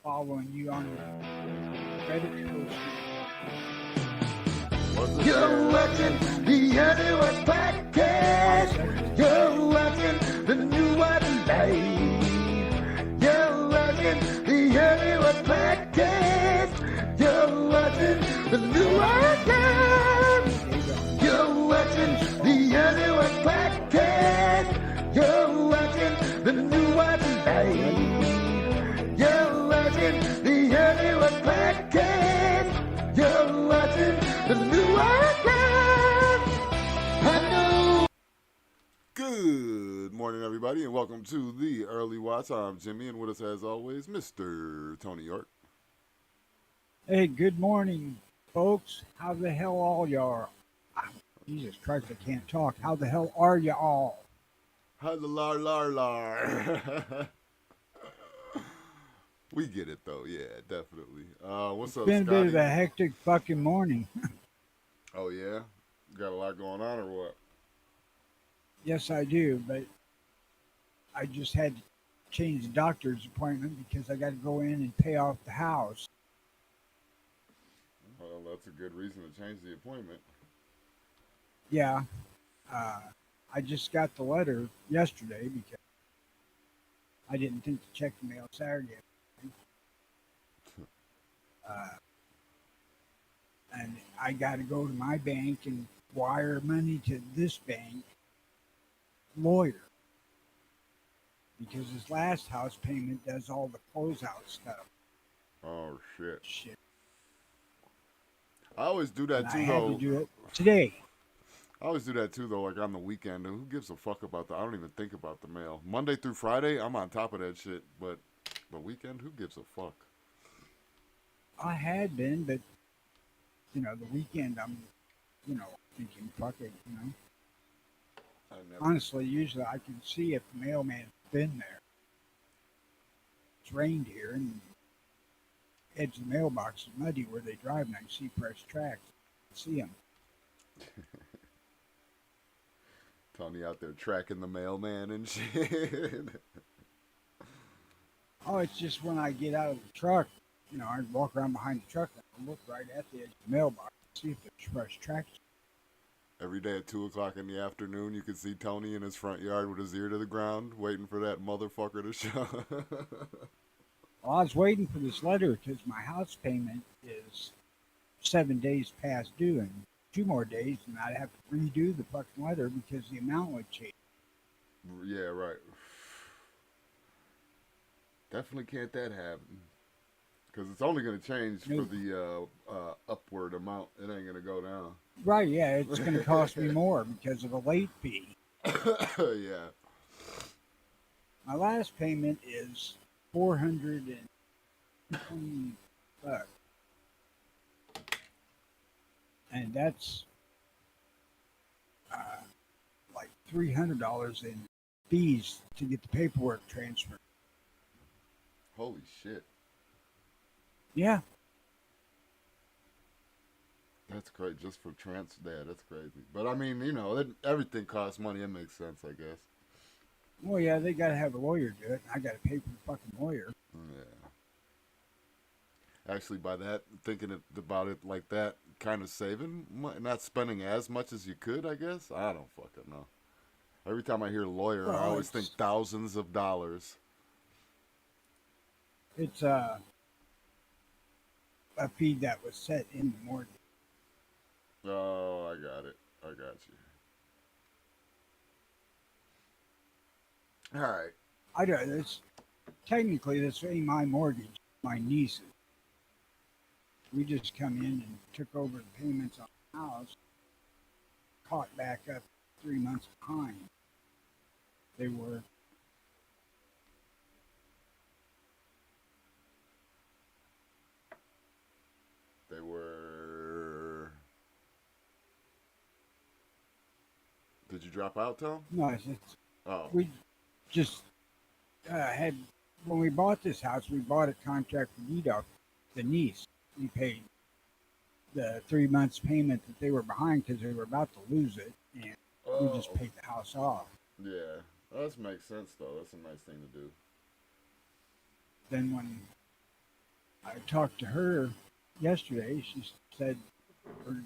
following you on Reddit post. You're watching the Hollywood Podcast. You're watching the New One Live. You're watching the Hollywood Podcast. You're watching the New One Live. You're watching the Hollywood Podcast. You're watching the New One Live. You're watching the Hollywood Podcast. You're watching the New One Live. I know. Good morning, everybody, and welcome to the Early Watch. I'm Jimmy, and with us, as always, Mr. Tony York. Hey, good morning, folks. How the hell all y'all? Jesus Christ, I can't talk. How the hell are you all? Hi, the lar. We get it, though. Yeah, definitely. What's up, Been a Scotty? bit of a hectic fucking morning. Oh, yeah? Got a lot going on, or what? Yes, I do, but I just had to change the doctor's appointment because I got to go in and pay off the house. Well, that's a good reason to change the appointment. Yeah, I just got the letter yesterday because I didn't think to check the mail Saturday. And I got to go to my bank and wire money to this bank lawyer because his last house payment does all the closeout stuff. Oh, shit. Shit. I always do that, And too, I had though. to do it today. I always do that too, though, like on the weekend. Who gives a fuck about that? I don't even think about the mail. Monday through Friday, I'm on top of that shit. But the weekend, who gives a fuck? I had been, but the weekend I'm, thinking fuck it. I never. Honestly, usually I can see if the mailman's been there. It's rained here, and the edge of the mailbox is muddy where they drive, and I can see fresh tracks. I see them. Tony out there tracking the mailman and shit. Oh, it's just when I get out of the truck, I walk around behind the truck and I look right at the edge of the mailbox to see if there's fresh tracks. Every day at 2 o'clock in the afternoon, you can see Tony in his front yard with his ear to the ground, waiting for that motherfucker to show. Well, I was waiting for this letter because my house payment is 7 days past due, and 2 more days, and I'd have to redo the fucking letter because the amount would change. Yeah, right. Definitely can't that happen. Because it's only going to change for the upward amount. It ain't going to go down. Right, yeah, it's going to cost me more because of a late fee. Yeah. My last payment is $420. And that's like $300 in fees to get the paperwork transferred. Holy shit. Yeah, That's great. Just for yeah, that's crazy. But I mean, everything costs money. It makes sense, I guess. well, yeah, they got to have a lawyer do it. I got to pay for the fucking lawyer. Yeah. Actually, by that, thinking about it like that, kind of saving, not spending as much as you could, I guess. I don't fucking know. Every time I hear lawyer, I Well, always think thousands of dollars. It's a fee that was set in the mortgage. Oh, I got it. I got you. All right. I don't. Technically this ain't my mortgage. My niece's. We just come in and took over the payments on the house. Caught back up 3 months behind. They were. Did you drop out, Tom? No, it's just, Oh. we just had when we bought this house. We bought a contract for deed off the niece. We paid the 3 months payment that they were behind because they were about to lose it, and we just paid the house off. Yeah. That makes sense, though. That's a nice thing to do. Then when I talked to her yesterday. She said, or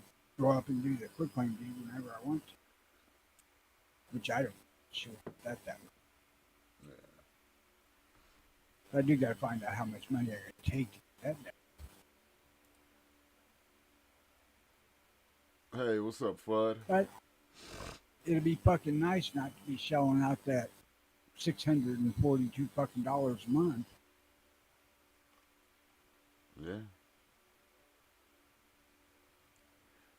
go up and do the quitclaim deed whenever I want to, which I don't sure that way. I do got to find out how much money I got to take to get that done. Hey, what's up, Fudd? But it'd be fucking nice not to be shelling out that $642 fucking dollars a month. Yeah.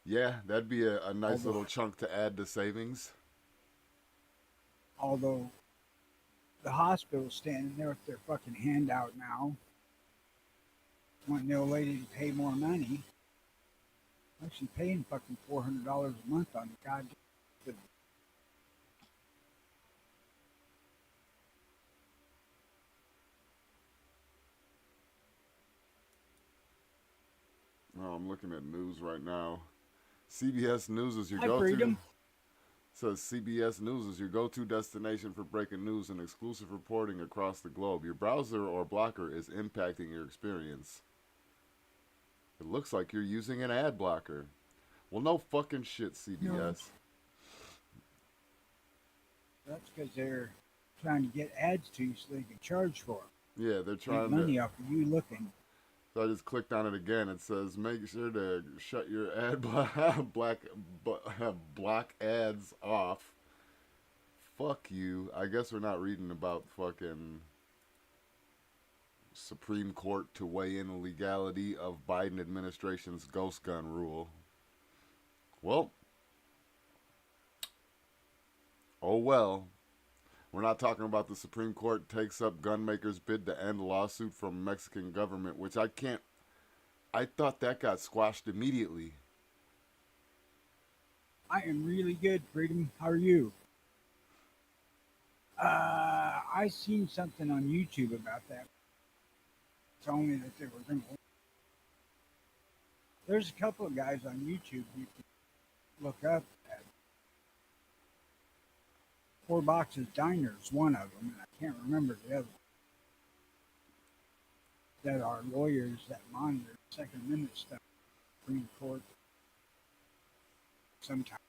Yeah, that'd be a nice little chunk to add to savings. Although the hospital's standing there with their fucking handout now, wanting the old lady to pay more money. Actually paying fucking $400 a month on the goddamn. Oh, I'm looking at news right now. CBS News is your Hi, go-to. Freedom. Says CBS News is your go-to destination for breaking news and exclusive reporting across the globe. Your browser or blocker is impacting your experience. It looks like you're using an ad blocker. Well, no fucking shit, CBS. No. That's because they're trying to get ads to you so they can charge for them. Yeah, they're Make trying money to. off of you looking. So I just clicked on it again. It says make sure to shut your ad block ads off. Fuck you. I guess we're not reading about fucking Supreme Court to weigh in the legality of Biden administration's ghost gun rule. Well. Oh well. We're not talking about the Supreme Court takes up gun makers' bid to end lawsuit from Mexican government, which I thought that got squashed immediately. I am really good, Freedom. How are you? I seen something on YouTube about that. Telling me that they were going to. There's a couple of guys on YouTube you can look up at. Four Boxes Diners, one of them, and I can't remember the other one. That are lawyers that monitor Second Amendment stuff, Supreme Court. Sometimes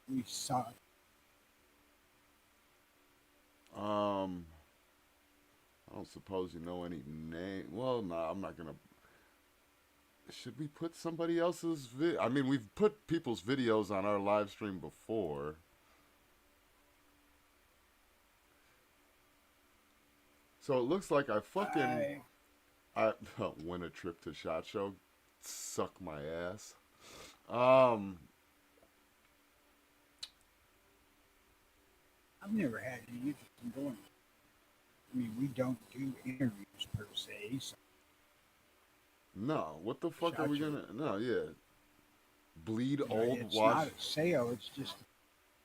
we saw it. I don't suppose you know any name. Well, no, I'm not gonna. Should we put somebody else's I mean, we've put people's videos on our live stream before. So it looks like I win a trip to SHOT Show. Suck my ass. I've never had any interest in going. I mean, we don't do interviews per se. So No, what the fuck are we SHOT gonna? No, yeah. Bleed you know, old it's watch. not a sale. It's just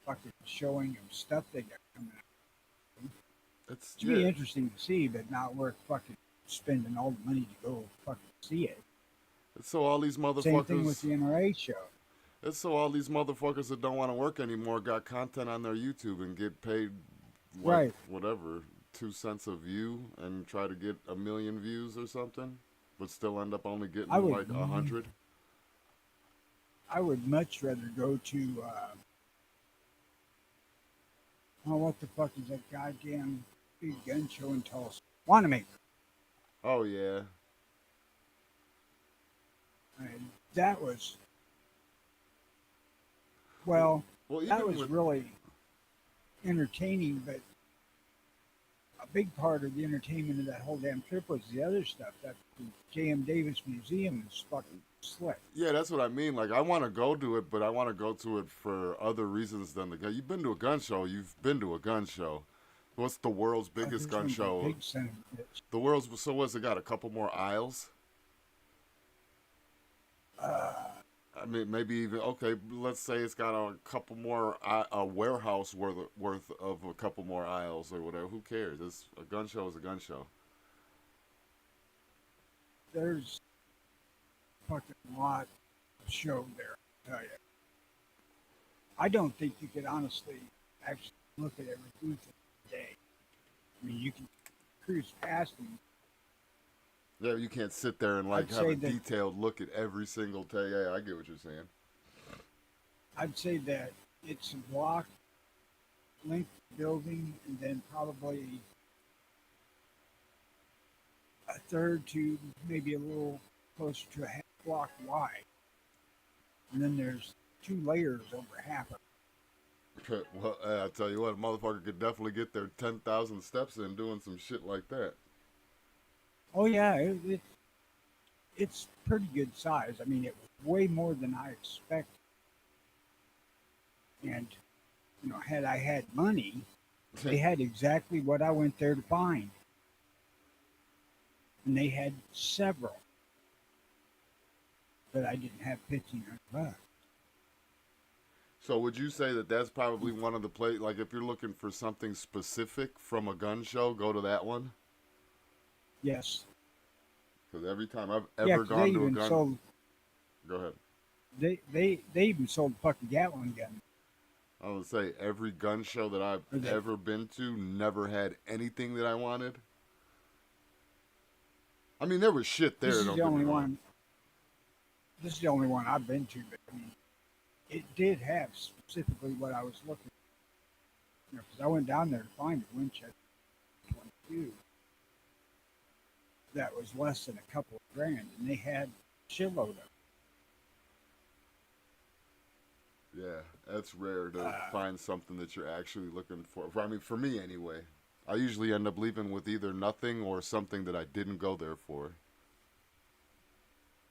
fucking showing them stuff they got coming out. It's It's be interesting to see, but not worth fucking spending all the money to go fucking see it. It's so all these motherfuckers. Same thing with the NRA show. It's so all these motherfuckers that don't want to work anymore got content on their YouTube and get paid, like, Right. whatever, 2 cents a view and try to get 1 million views or something, but still end up only getting I would- like 100. I would much rather go to, what the fuck is that goddamn big gun show in Tulsa? Wanamaker. Oh yeah, And that was, well, well that even was with, really entertaining, but a big part of the entertainment of that whole damn trip was the other stuff. That the J.M. Davis Museum is fucking slick. yeah, that's what I mean. Like I want to go to it, but I want to go to it for other reasons than the gun. You've been to a gun show. You've been to a gun show. What's the world's biggest gun show? Big son of a bitch. The world's so what's it got? A couple more aisles? I mean, maybe even okay. Let's say it's got a couple more a warehouse worth of a couple more aisles or whatever. Who cares? It's a gun show is a gun show. There's fucking lot of show there, I tell you. I don't think you could honestly actually look at every booth today. I mean, you can cruise past them Yeah, you can't sit there and I'd like have say a that detailed look at every single tag. Yeah, I get what you're saying. I'd say that it's a block length building, and then probably a third to maybe a little closer to a half block wide, and then there's 2 layers over half of it. Well, I tell you what, a motherfucker could definitely get their 10,000 steps in doing some shit like that. Oh yeah, it's pretty good size. I mean, it was way more than I expected. And had I had money, they had exactly what I went there to find, and they had several, but I didn't have $1,500. So would you say that that's probably one of the play? Like if you're looking for something specific from a gun show, go to that one. Yes, Because every time I've yeah, ever because gone to a gun, sold go ahead. they even sold fucking Gatling gun. I would say every gun show that I've Or they, ever been to never had anything that I wanted. I mean, there was shit there. this is Don't the get me only wrong. one. This is the only one I've been to, but I mean, it did have specifically what I was looking for. Because I went down there to find a Winchester 22 that was less than a couple of grand, and they had a shitload of it. Yeah, that's rare to find something that you're actually looking for. I mean, for me anyway. I usually end up leaving with either nothing or something that I didn't go there for.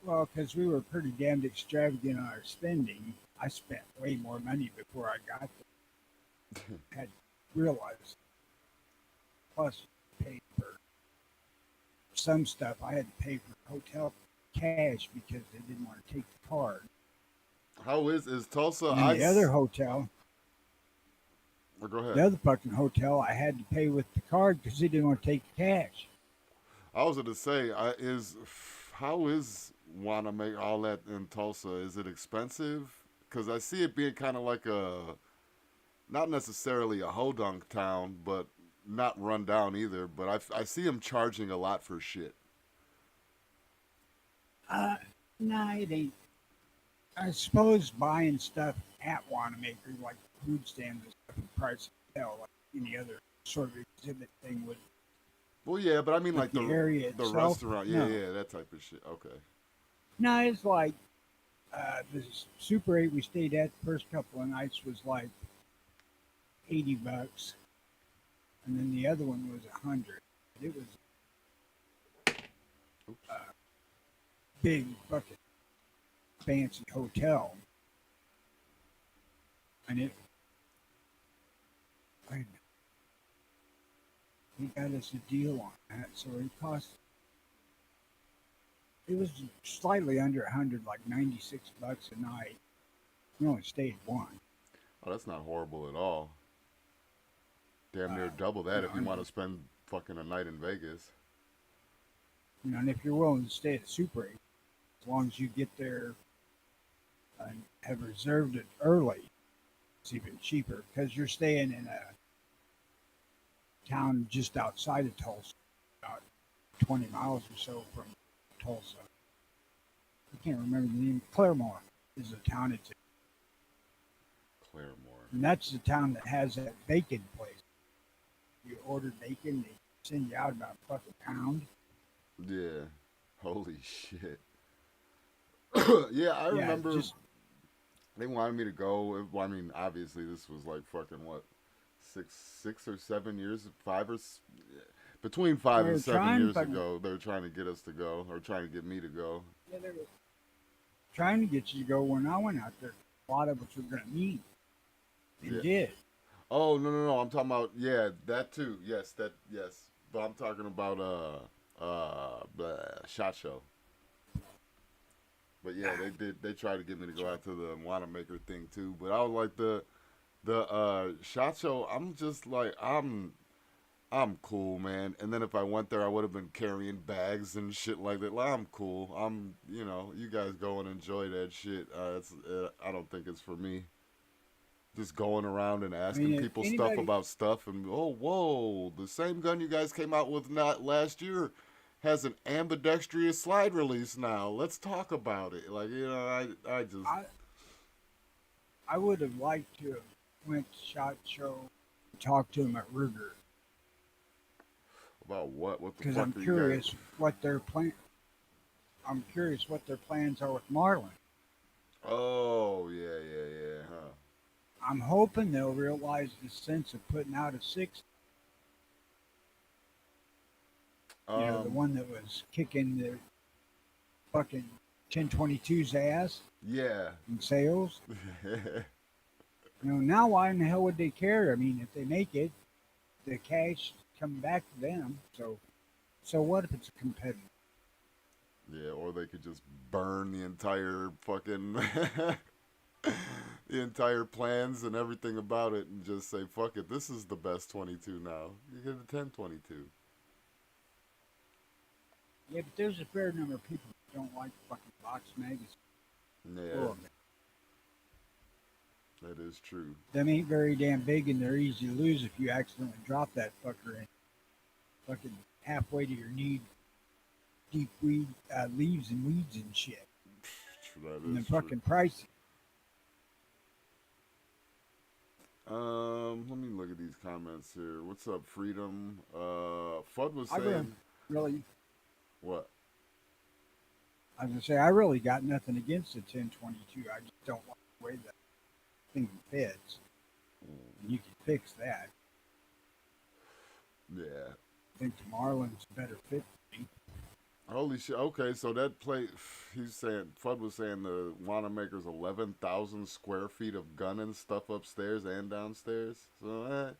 Well, because we were pretty damned extravagant on our spending, I spent way more money before I got there. I had realized. Plus, paid for some stuff. I had to pay for hotel cash because they didn't want to take the card. How is Tulsa? And the other hotel, Oh, go ahead. the other fucking hotel, I had to pay with the card because they didn't want to take the cash. I was going to say, how is wanna make all that in Tulsa? Is it expensive? Because I see it being kind of like not necessarily a hodunk town, but not run down either. But I see them charging a lot for shit. Nah, it ain't. I suppose buying stuff at Wanamaker, like food stands and stuff, the price of hell, like any other sort of exhibit thing would. Well, yeah, but I mean But like the area the itself, restaurant. no. Yeah, that type of shit. Okay. No, it's like the Super 8 we stayed at the first couple of nights was like $80, and then the other one was $100. It was Oops. big fucking fancy hotel, and he got us a deal on that, so it was slightly under 100, like $96 a night. We only stayed one. Oh, that's not horrible at all. Damn near double that if you want to spend fucking a night in Vegas. And if you're willing to stay at Super 8, as long as you get there and have reserved it early, it's even cheaper because you're staying in a town just outside of Tulsa, about 20 miles or so from Tulsa. I can't remember the name. Claremore is the town it's in. Claremore. And that's the town that has that bacon place. You order bacon, they send you out about a fucking pound. Yeah. Holy shit. Yeah, I remember they wanted me to go. Well, I mean, obviously this was like fucking what, 6 or 7 years, between 5 and 7 years ago. They were trying to get us to go, or trying to get me to go. Yeah, they were trying to get you to go when I went out there. A lot of us were going to meet. They did. Oh no! I'm talking about that too. Yes. But I'm talking about SHOT Show. But yeah, they tried to get me to go out to the Wanamaker thing too. But I was like the SHOT Show. I'm just like I'm cool, man. And then if I went there, I would have been carrying bags and shit like that. Like, I'm cool. You guys go and enjoy that shit. I don't think it's for me. Just going around and asking people stuff about stuff, and oh, whoa, the same gun you guys came out with not last year has an ambidextrous slide release now. Let's talk about it. Like, you know, I just I would have liked to have went to SHOT Show, talked to him at Ruger, about what the because fuck I'm are you curious guys? what their plan. I'm curious what their plans are with Marlin. Oh yeah, huh? I'm hoping they'll realize the sense of putting out a six. You know, the Um, one that was kicking the fucking 1022's ass yeah. in sales. You know, now why in the hell would they care? I mean, if they make it, the cash coming back to them. So what if it's a competitor? Yeah, or they could just burn the entire fucking the entire plans and everything about it and just say, fuck it, this is the best 22 now. You get a 1022. Yeah, but there's a fair number of people that don't like fucking box magazines. Yeah, Full of it. that is true. Them ain't very damn big and they're easy to lose if you accidentally drop that fucker in fucking halfway to your knee, deep weed leaves and weeds and shit. That And the is true. fucking pricey. Let me look at these comments here. What's up, Freedom? Fudd was I saying really, what? I was gonna say I really got nothing against the 1022. I just don't like the way that thing fits. And you can fix that. Yeah. I think the Marlin's a better fit for me. Holy shit. Okay, so that plate, he's saying, Fudd was saying the Wanamaker's 11,000 square feet of gun and stuff upstairs and downstairs. So,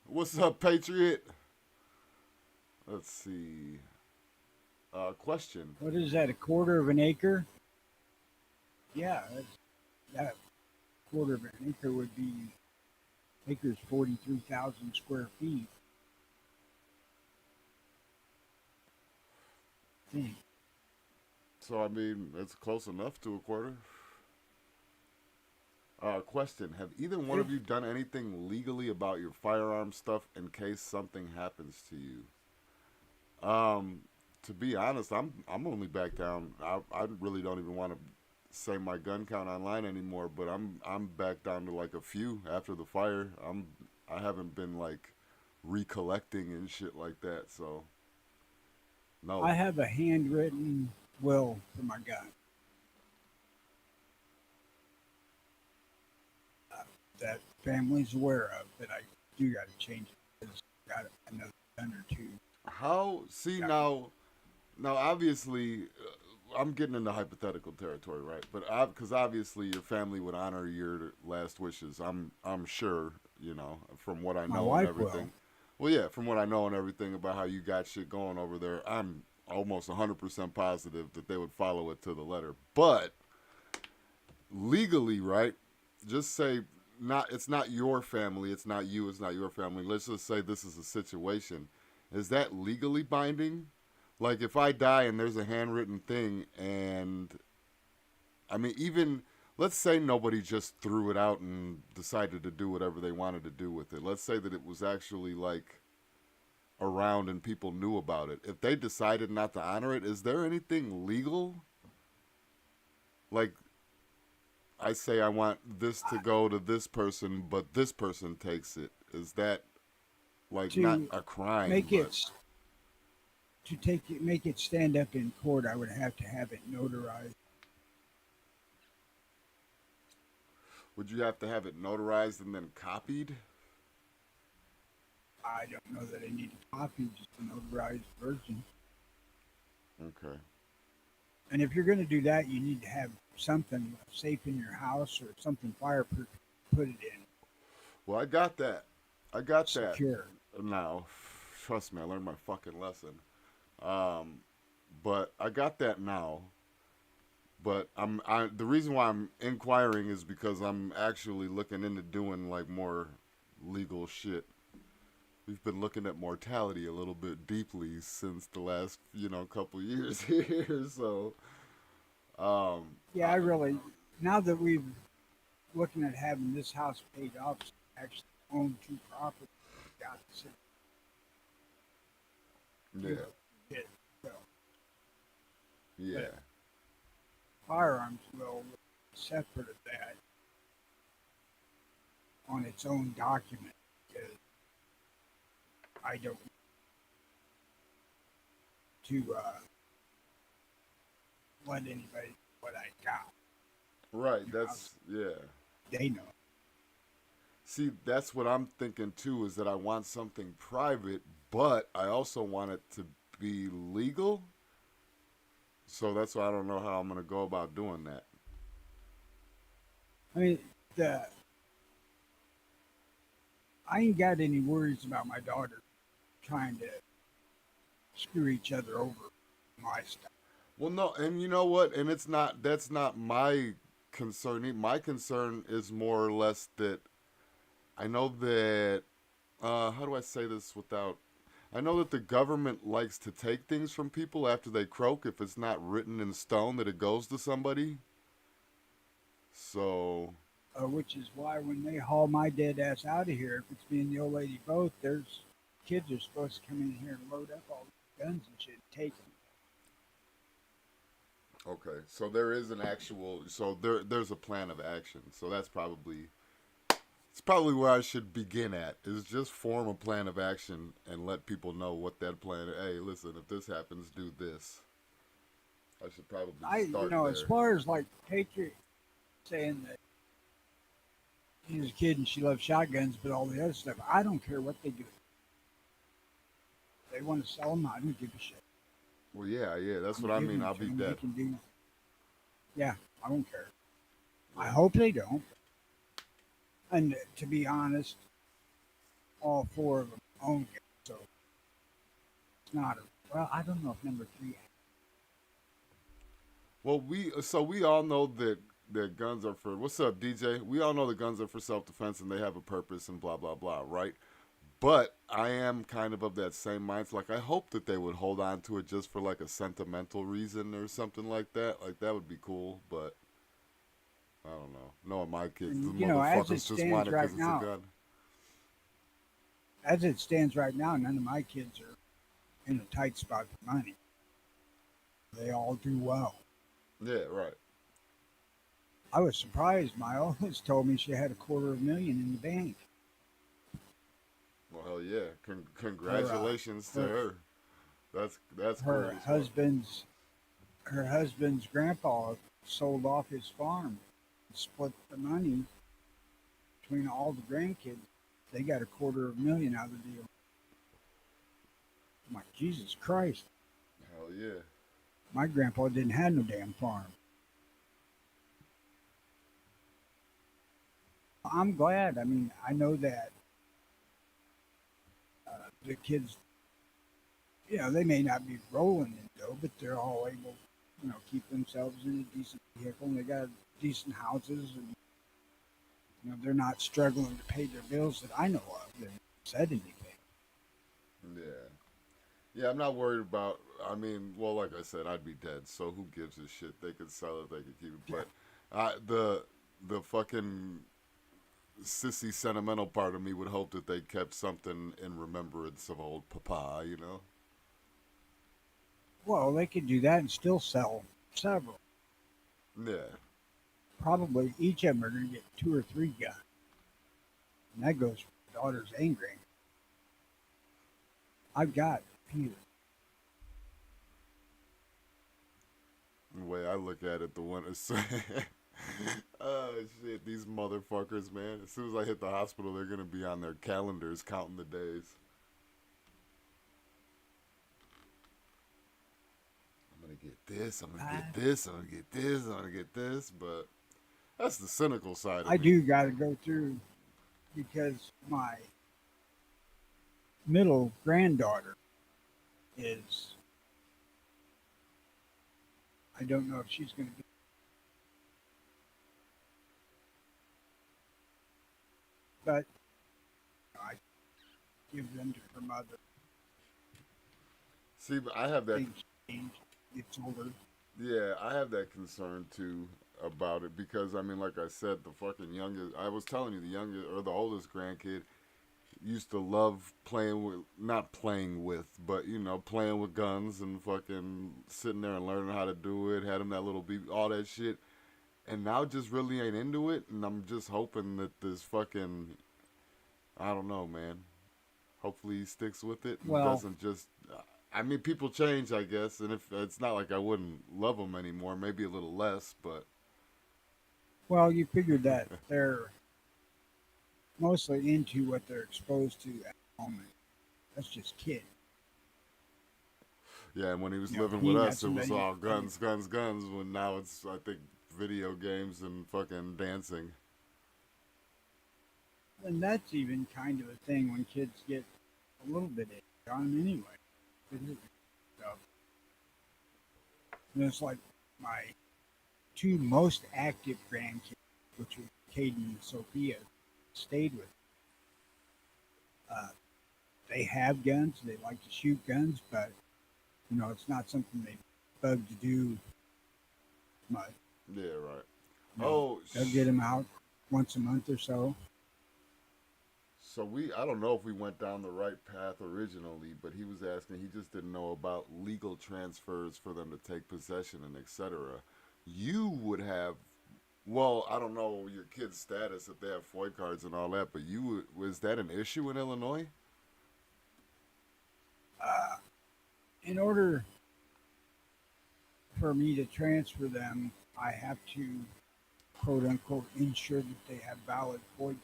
what's up, Patriot? Let's see. Question. What is that? A quarter of an acre? Yeah, that quarter of an acre would be acres 43,000 square feet. I think. So, I mean, it's close enough to a quarter. Question. Have either one of you done anything legally about your firearm stuff in case something happens to you? To be honest, I'm only back down. I really don't even want to say my gun count online anymore, but I'm back down to like a few after the fire. I haven't been like recollecting and shit like that, so no. I have a handwritten will for my gun. That family's aware of, but I do got to change it because I got another gun or two. How see Yeah. now obviously I'm getting into hypothetical territory, right? But because obviously your family would honor your last wishes. I'm sure, you know, from what I My know and wife everything. Well, yeah, from what I know and everything about how you got shit going over there, I'm almost 100% positive that they would follow it to the letter. But legally, right? Just say it's not your family, it's not you, it's not your family. Let's just say this is a situation. Is that legally binding? Like if I die and there's a handwritten thing and I mean even let's say nobody just threw it out and decided to do whatever they wanted to do with it. Let's say that it was actually like around and people knew about it. If they decided not to honor it, is there anything legal? Like I say I want this to go to this person, but this person takes it. Is that like To not a crime? make but- it to take it, make it stand up in court, I would have to have it notarized. Would you have to have it notarized and then copied? I don't know that I need a copy, just a notarized version. Okay. And if you're going to do that, you need to have something safe in your house or something fireproof. Put it in Well, I got that. I got that secure. now. Trust me, I learned my fucking lesson. But I got that now. But the reason why I'm inquiring is because I'm actually looking into doing like more legal shit. We've been looking at mortality a little bit deeply since the last, couple years here. So, Yeah, I really. Now that we've looking at having this house paid off, so I actually own two properties. Got to yeah. it. So Yeah. firearms will separate of that on its own document because I don't to let anybody know what I got. Right. You know, That's yeah. they know. See, that's what I'm thinking too. Is that I want something private, but I also want it to be legal. So that's why I don't know how I'm gonna go about doing that. I mean, the I ain't got any worries about my daughter trying to screw each other over my stuff. Well, no, and you know what? And it's not. That's not my concern. My concern is more or less that I know that. How do I say this without? I know that the government likes to take things from people after they croak if it's not written in stone that it goes to somebody. So, Which is why when they haul my dead ass out of here, if it's me and the old lady both, there's kids are supposed to come in here and load up all the guns and shit, and take them. okay. So there is an actual. So there's a plan of action. So that's probably. It's probably where I should begin at. Is just form a plan of action and let people know what that plan. Hey, listen, if this happens, do this. I should probably start As there. far as like Patriot saying that he's a kid and she loves shotguns, but all the other stuff, I don't care what they do. If they want to sell them, I don't give a shit. Well, yeah, that's I'm what I giving mean. them I'll to be them. dead. They can do. Yeah, I don't care. I hope they don't. And to be honest, all four of them own it, so it's not a. Well, I don't know if number three. Well, we all know that guns are for. What's up, DJ? We all know that guns are for self defense and they have a purpose and blah blah blah, right? But I am kind of that same mindset. Like I hope that they would hold on to it just for like a sentimental reason or something like that. Like that would be cool, but I don't know. Knowing my kids, the And as it motherfuckers just want stands it because right it's a now, gun. none of my kids are in a tight spot for money. They all do well. Yeah, right. I was surprised. My oldest told me she had $250,000 in the bank. Well, hell yeah. Her Congratulations to her her. That's great her as fuck. husband's grandpa sold off his farm, and split the money between all the grandkids. They got $250,000 out of the deal. I'm like, Jesus Christ! Hell yeah. My grandpa didn't have no damn farm. I'm glad. I mean, I know that the kids, they may not be rolling in dough, but they're all able, keep themselves in a decent vehicle, and they got decent houses, and they're not struggling to pay their bills that I know of. They haven't said anything. Yeah. Yeah, I'm not worried about. I mean, well, like I said, I'd be dead. So who gives a shit? They could sell it. They could keep it. Yeah. But the fucking sissy sentimental part of me would hope that they kept something in remembrance of old Papa. You know. Well, they could do that and still sell several. Yeah. Probably each of them are going to get 2 or 3 guns, and that goes for daughters and grandsons. I've got a few. The way I look at it, the one is. Oh shit! These motherfuckers, man. As soon as I hit the hospital, they're gonna be on their calendars counting the days. I'm gonna get this. I'm gonna get this. I'm gonna get this. I'm gonna get this. But that's the cynical side of I me. do got to go through because my middle granddaughter is. I don't know if she's going to be. But I give them to her mother. See, but I have that. Things change. It's older. Yeah, I have that concern too about it because I mean, like I said, the fucking youngest. I was telling you, the youngest or the oldest grandkid. used to love playing with, not playing with, but you know, playing with guns and fucking sitting there and learning how to do it. Had him that little BB, all that shit, and now just really ain't into it. And I'm just hoping that this fucking, I don't know, man. Hopefully he sticks with it and Well, doesn't just. I mean, people change, I guess, and if it's not like I wouldn't love them anymore, maybe a little less, but well, you figured that they're mostly into what they're exposed to at the moment. That's just kids. yeah. And when he was You know, living with us, peanuts it and was they, all guns, guns, guns. When now it's, I think, video games and fucking dancing. and that's even kind of a thing when kids get a little bit on them anyway. So, and it's like my two most active grandkids, which were Caden and Sophia, stayed with. Uh, they have guns. They like to shoot guns, but you know it's not something they bug to do much. Yeah, right. You know, Oh, they'll get them out once a month or so. so I don't know if we went down the right path originally, but he was asking, he just didn't know about legal transfers for them to take possession and etc. You would have, well, I don't know your kid's status if they have FOID cards and all that, but was that an issue in Illinois? Uh, in order for me to transfer them, I have to quote unquote ensure that they have valid FOID,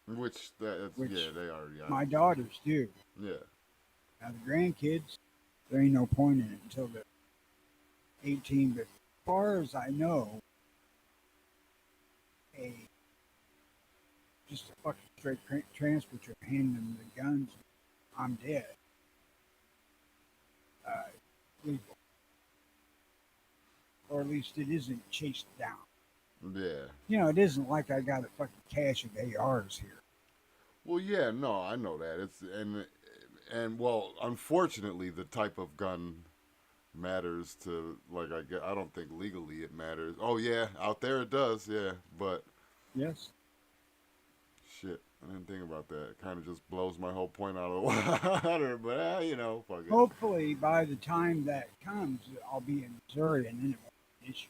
Which which yeah, they already are. my daughters do. Yeah, Now the grandkids, there ain't no point in it until they're 18. But as far as I know, a just a fucking straight transfer to hand them the guns, I'm dead. Legal. Or at least it isn't chased down. yeah. You know, it isn't like I got a fucking cache of ARs here. Well, yeah, no, I know that. And well, unfortunately, the type of gun matters to, like, I don't think legally it matters. Oh yeah, out there it does, yeah, but Yes. shit, I didn't think about that. It kind of just blows my whole point out of the water. But you know, fuck it. Hopefully, by the time that comes, I'll be in Missouri and then it won't be an issue.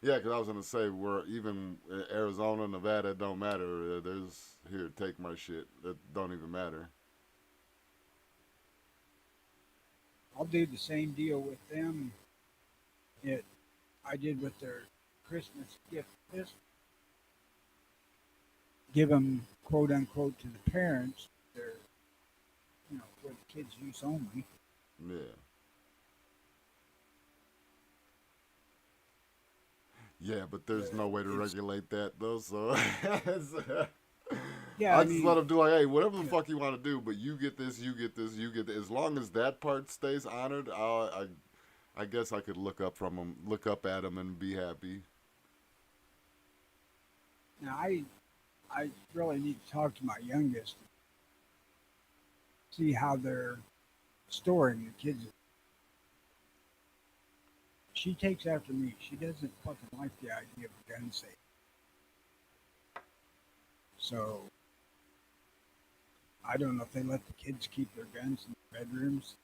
Yeah, because I was gonna say we're even Arizona, Nevada, it don't matter. There's here, take my shit. That don't even matter. I'll do the same deal with them that I did with their Christmas gift. This give them quote unquote to the parents. They're for the kids' use only. Yeah. Yeah, but there's no way to regulate that though. So Yeah, I I just mean, let them do like, hey, whatever the fuck you want to do, but you get this, you get this, you get this. As long as that part stays honored, I guess I could look up at them, and be happy. now I really need to talk to my youngest, see how they're storing the kids. She takes after me. She doesn't fucking like the idea of a gun safe. So I don't know if they let the kids keep their guns in their bedrooms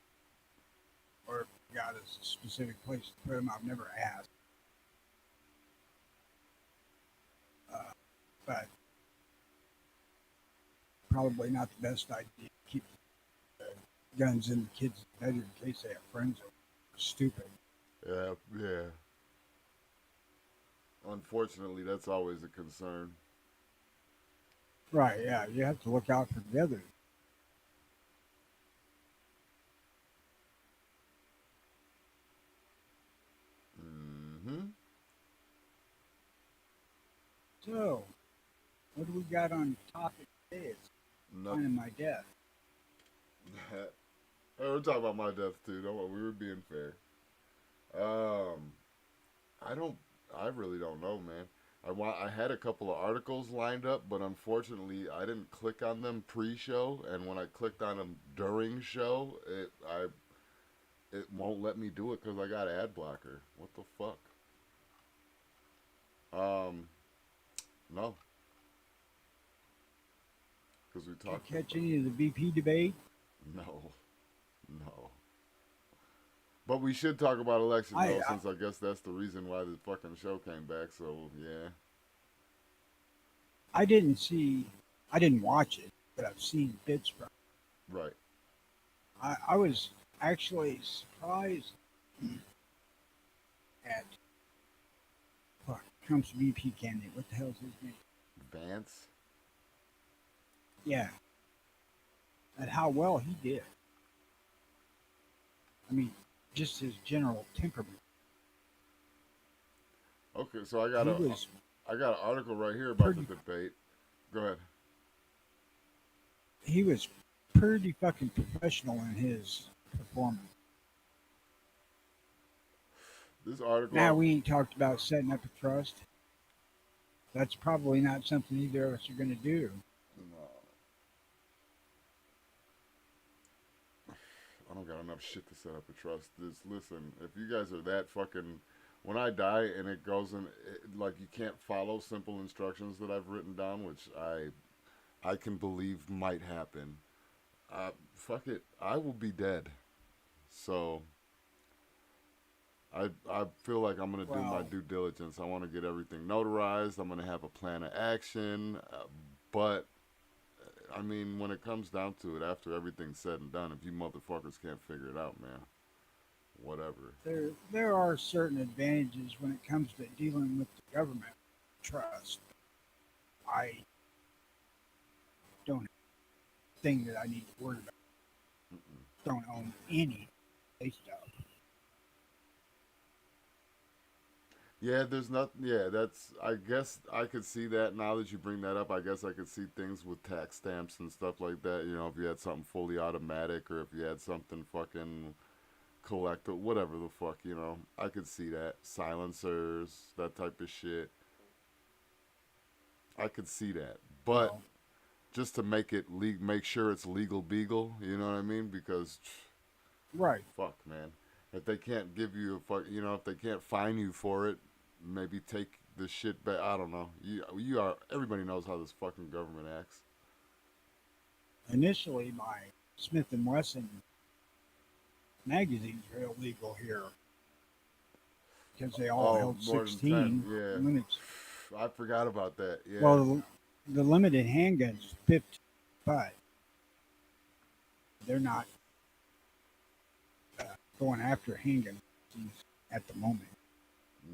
or if they got a specific place to put them. I've never asked. But probably not the best idea to keep the guns in the kids' bedroom in case they have friends over. Stupid. Yeah, yeah. Unfortunately, that's always a concern. Right, yeah. You have to look out for the others. Mm-hmm. So, what do we got on topic today? It's Nothing. finding my death. Hey, we're talking about my death too. Don't worry, we were being fair. I don't. I really don't know, man. I had a couple of articles lined up, but unfortunately, I didn't click on them pre-show, and when I clicked on them during show, it won't let me do it because I got ad blocker. What the fuck? No. because we Did you talked catch about any of the VP debate? no, no. But we should talk about election I, though, I since I guess that's the reason why the fucking show came back. So yeah, I didn't see, I didn't watch it, but I've seen bits from right. it. I was actually surprised at fuck, Trump's VP candidate. What the hell's his name? Vance. Yeah, at how well he did. I mean, just his general temperament. Okay, so I He was got an article right here about the pretty. debate. Go ahead. He was pretty fucking professional in his performance. This article. Now we ain't talked about setting up a trust. That's probably not something either of us are going to do. No, I don't got enough shit to set up a trust. Just listen, if you guys are that fucking, when I die and it goes in, like you can't follow simple instructions that I've written down, which I can believe might happen. Fuck it, I will be dead. So I feel like I'm gonna do my Well, due diligence. I want to get everything notarized. I'm gonna have a plan of action, but I mean, when it comes down to it, after everything's said and done, if you motherfuckers can't figure it out, man, whatever. there are certain advantages when it comes to dealing with the government. Trust. I don't have a thing that I need to worry about. Don't own any state stuff. Yeah, there's not. Yeah, that's. I guess I could see that now that you bring that up. I guess I could see things with tax stamps and stuff like that. You know, if you had something fully automatic or if you had something fucking collect whatever the fuck. You know, I could see that silencers, that type of shit. I could see that, but Well, just to make it make sure it's legal beagle. You know what I mean? Because right. fuck, man. If they can't give you a fuck, you know, if they can't fine you for it, maybe take the shit back. I don't know. You are. Everybody knows how this fucking government acts. Initially, my Smith and Wesson magazines were illegal here because they all Oh, held more than 10. 16 Yeah, limits. I forgot about that. Yeah, Well, the limited handguns is 50, but they're not uh, going after handguns at the moment.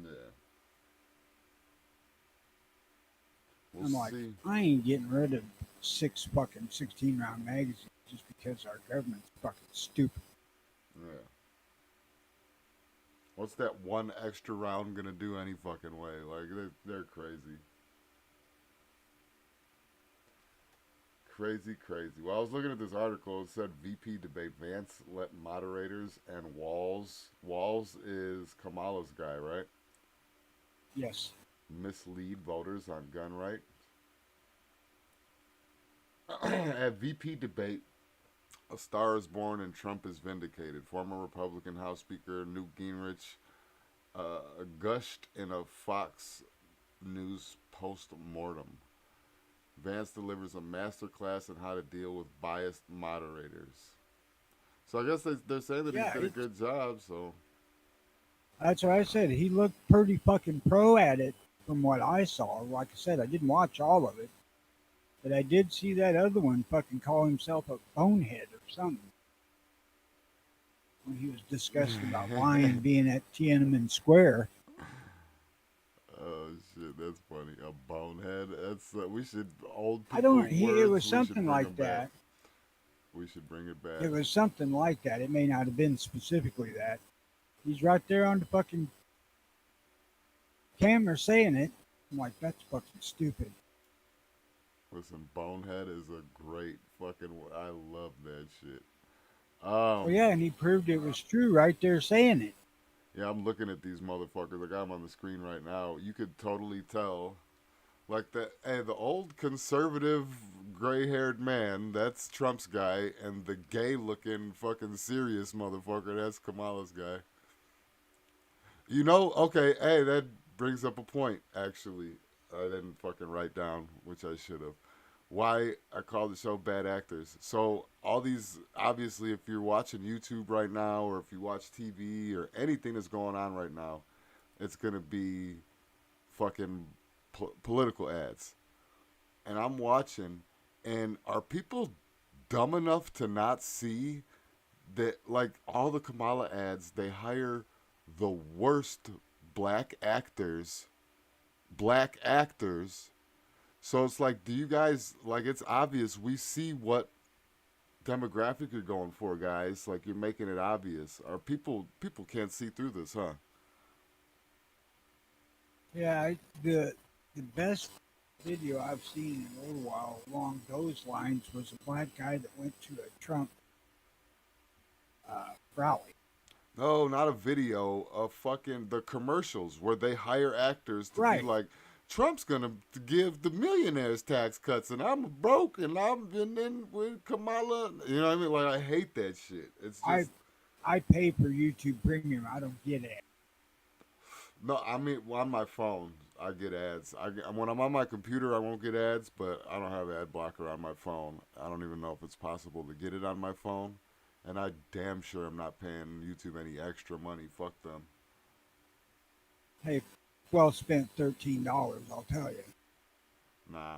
yeah. We'll I'm like, see. I ain't getting rid of 6 fucking 16 round magazines just because our government's fucking stupid. Yeah. What's that one extra round gonna do any fucking way? Like they're crazy. Crazy, crazy. Well, I was looking at this article. It said VP debate Vance let moderators and Walls. Walls is Kamala's guy, right? Yes. Mislead voters on gun rights. At VP debate, a star is born and Trump is vindicated. Former Republican House Speaker Newt Gingrich gushed in a Fox News post-mortem. Vance delivers a masterclass on how to deal with biased moderators. So I guess they're saying that he Yeah, did a good job, so... that's what I said. He looked pretty fucking pro at it from what I saw. Like I said, I didn't watch all of it, but I did see that other one fucking call himself a bonehead or something when he was discussing about lying being at Tiananmen Square. Oh shit, that's funny. A bonehead. That's we should old I people don't. It was words. We should something bring like them back. that. We should bring it back. It was something like that. It may not have been specifically that. He's right there on the fucking camera saying it. I'm like, that's fucking stupid. Listen, bonehead is a great fucking. I love that shit. Well, yeah, and he proved it was true right there saying it. Yeah, I'm looking at these motherfuckers. I got them on the screen right now. You could totally tell. Like the old conservative gray-haired man, that's Trump's guy, and the gay-looking fucking serious motherfucker, that's Kamala's guy. You know, okay, hey, that brings up a point, actually. I didn't fucking write down, which I should have. why I call the show Bad Actors. So all these, obviously, if you're watching YouTube right now, or if you watch TV or anything that's going on right now, it's gonna be fucking political ads. And I'm watching, and are people dumb enough to not see that, like, all the Kamala ads, they hire the worst black actors. So it's like, do you guys, like, it's obvious, we see what demographic you're going for, guys. Like, you're making it obvious. Or people can't see through this, huh? Yeah, the best video I've seen in a little while along those lines was a black guy that went to a Trump rally. No, not a video of fucking the commercials where they hire actors to be Right. like, Trump's gonna give the millionaires tax cuts, and I'm broke, and I'm in with Kamala. You know what I mean? Like, I hate that shit. It's just I pay for YouTube Premium. I don't get it. no. I mean, on my phone, I get ads. When I'm on my computer, I won't get ads, but I don't have ad blocker on my phone. I don't even know if it's possible to get it on my phone, and I damn sure I'm not paying YouTube any extra money. Fuck them. Hey, well spent $13. I'll tell you. Nah.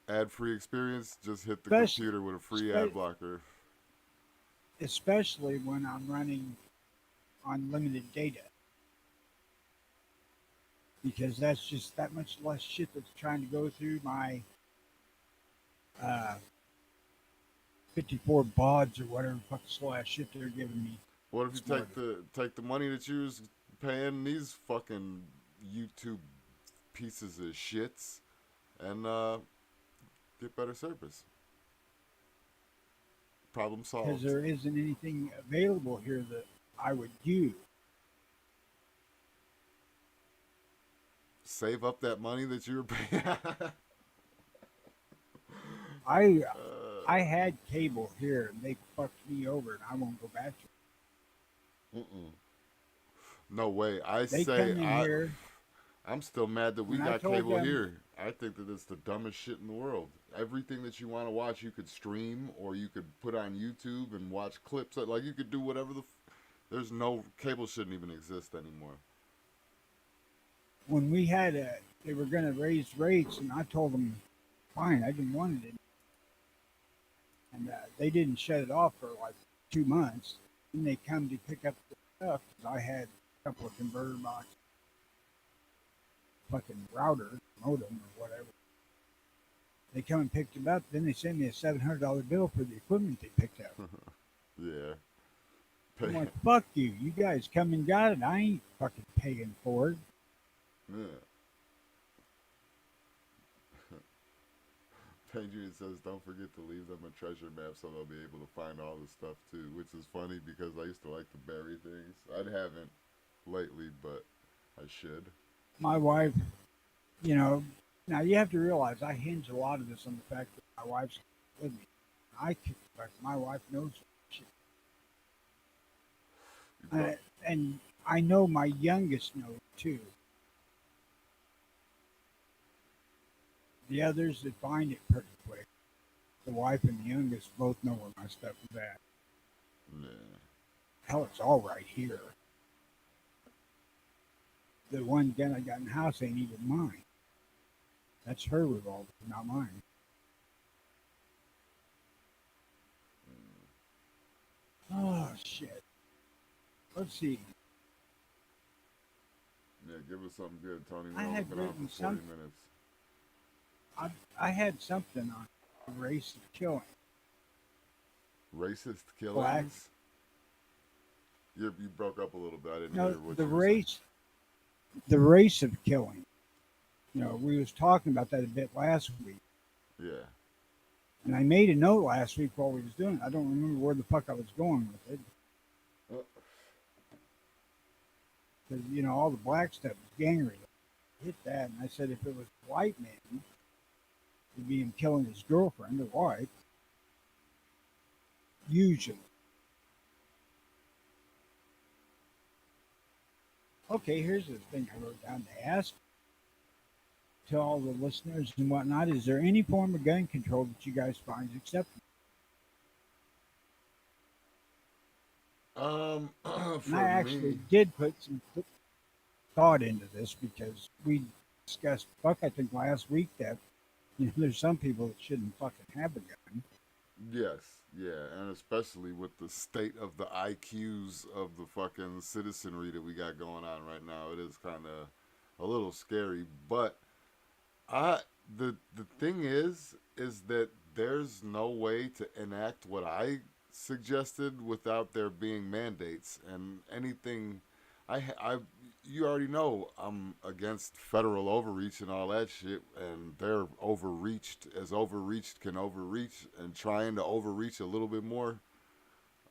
Ad-free experience, just hit the Especially- computer with a free ad blocker. Especially when I'm running unlimited data, because that's just that much less shit that's trying to go through my 54 bauds or whatever the fuck slash shit they're giving me. What if you Smarter. take the money that you was paying these fucking YouTube pieces of shits and get better service? Problem Because solved. there isn't anything available here that I would use. Save up that money that you were paying. I had cable here and they fucked me over and I won't go back to it. No way. They come in here. I'm still mad that we When I got told cable them- here. I think that it's the dumbest shit in the world. Everything that you want to watch, you could stream, or you could put on YouTube and watch clips. Like, you could do whatever there's no, cable shouldn't even exist anymore. When we had they were going to raise rates, and I told them, fine, I didn't want it. And they didn't shut it off for like 2 months. Then they come to pick up the stuff because I had a couple of converter boxes, fucking router, modem, or whatever. They come and picked it up. Then they sent me a $700 bill for the equipment they picked up. Yeah. I'm like, fuck you. You guys come and got it. I ain't fucking paying for it. Yeah. Adrian says, don't forget to leave them a treasure map so they'll be able to find all the stuff too, which is funny because I used to like to bury things. I haven't lately, but I should. My wife, you know, now you have to realize I hinge a lot of this on the fact that my wife's with me. I kick the fact my wife knows shit. You prob- And I know my youngest knows too. The others that find it pretty quick. The wife and the youngest both know where my stuff is at. yeah. Hell, it's all right here. The one gun I got in the house ain't even mine. That's her revolver, not mine. Oh, shit. Let's see. Yeah, give us something good, Tony. We're I only had been on written for 40 some- minutes. I had something on the race of killing. Racist Black. killings? You broke up a little bit. I didn't No, hear what the you were saying. the race of killing. You know, we was talking about that a bit last week. Yeah. And I made a note last week while we was doing it. I don't remember where the fuck I was going with it. Oh. Because, you know, all the black stuff was gang related. Hit that, and I said if it was a white man, it'd be him killing his girlfriend or wife. Usually. Okay, here's the thing I wrote down to ask. to all the listeners and whatnot, is there any form of gun control that you guys find acceptable? And I For actually me, did put some thought into this because we discussed, fuck, I think last week that, there's some people that shouldn't fucking have a gun. yes, yeah, and especially with the state of the IQs of the fucking citizenry that we got going on right now, it is kind of a little scary. But I, the thing is that there's no way to enact what I suggested without there being mandates and anything. I you already know I'm against federal overreach and all that shit, and they're overreached as overreached can overreach, and trying to overreach a little bit more.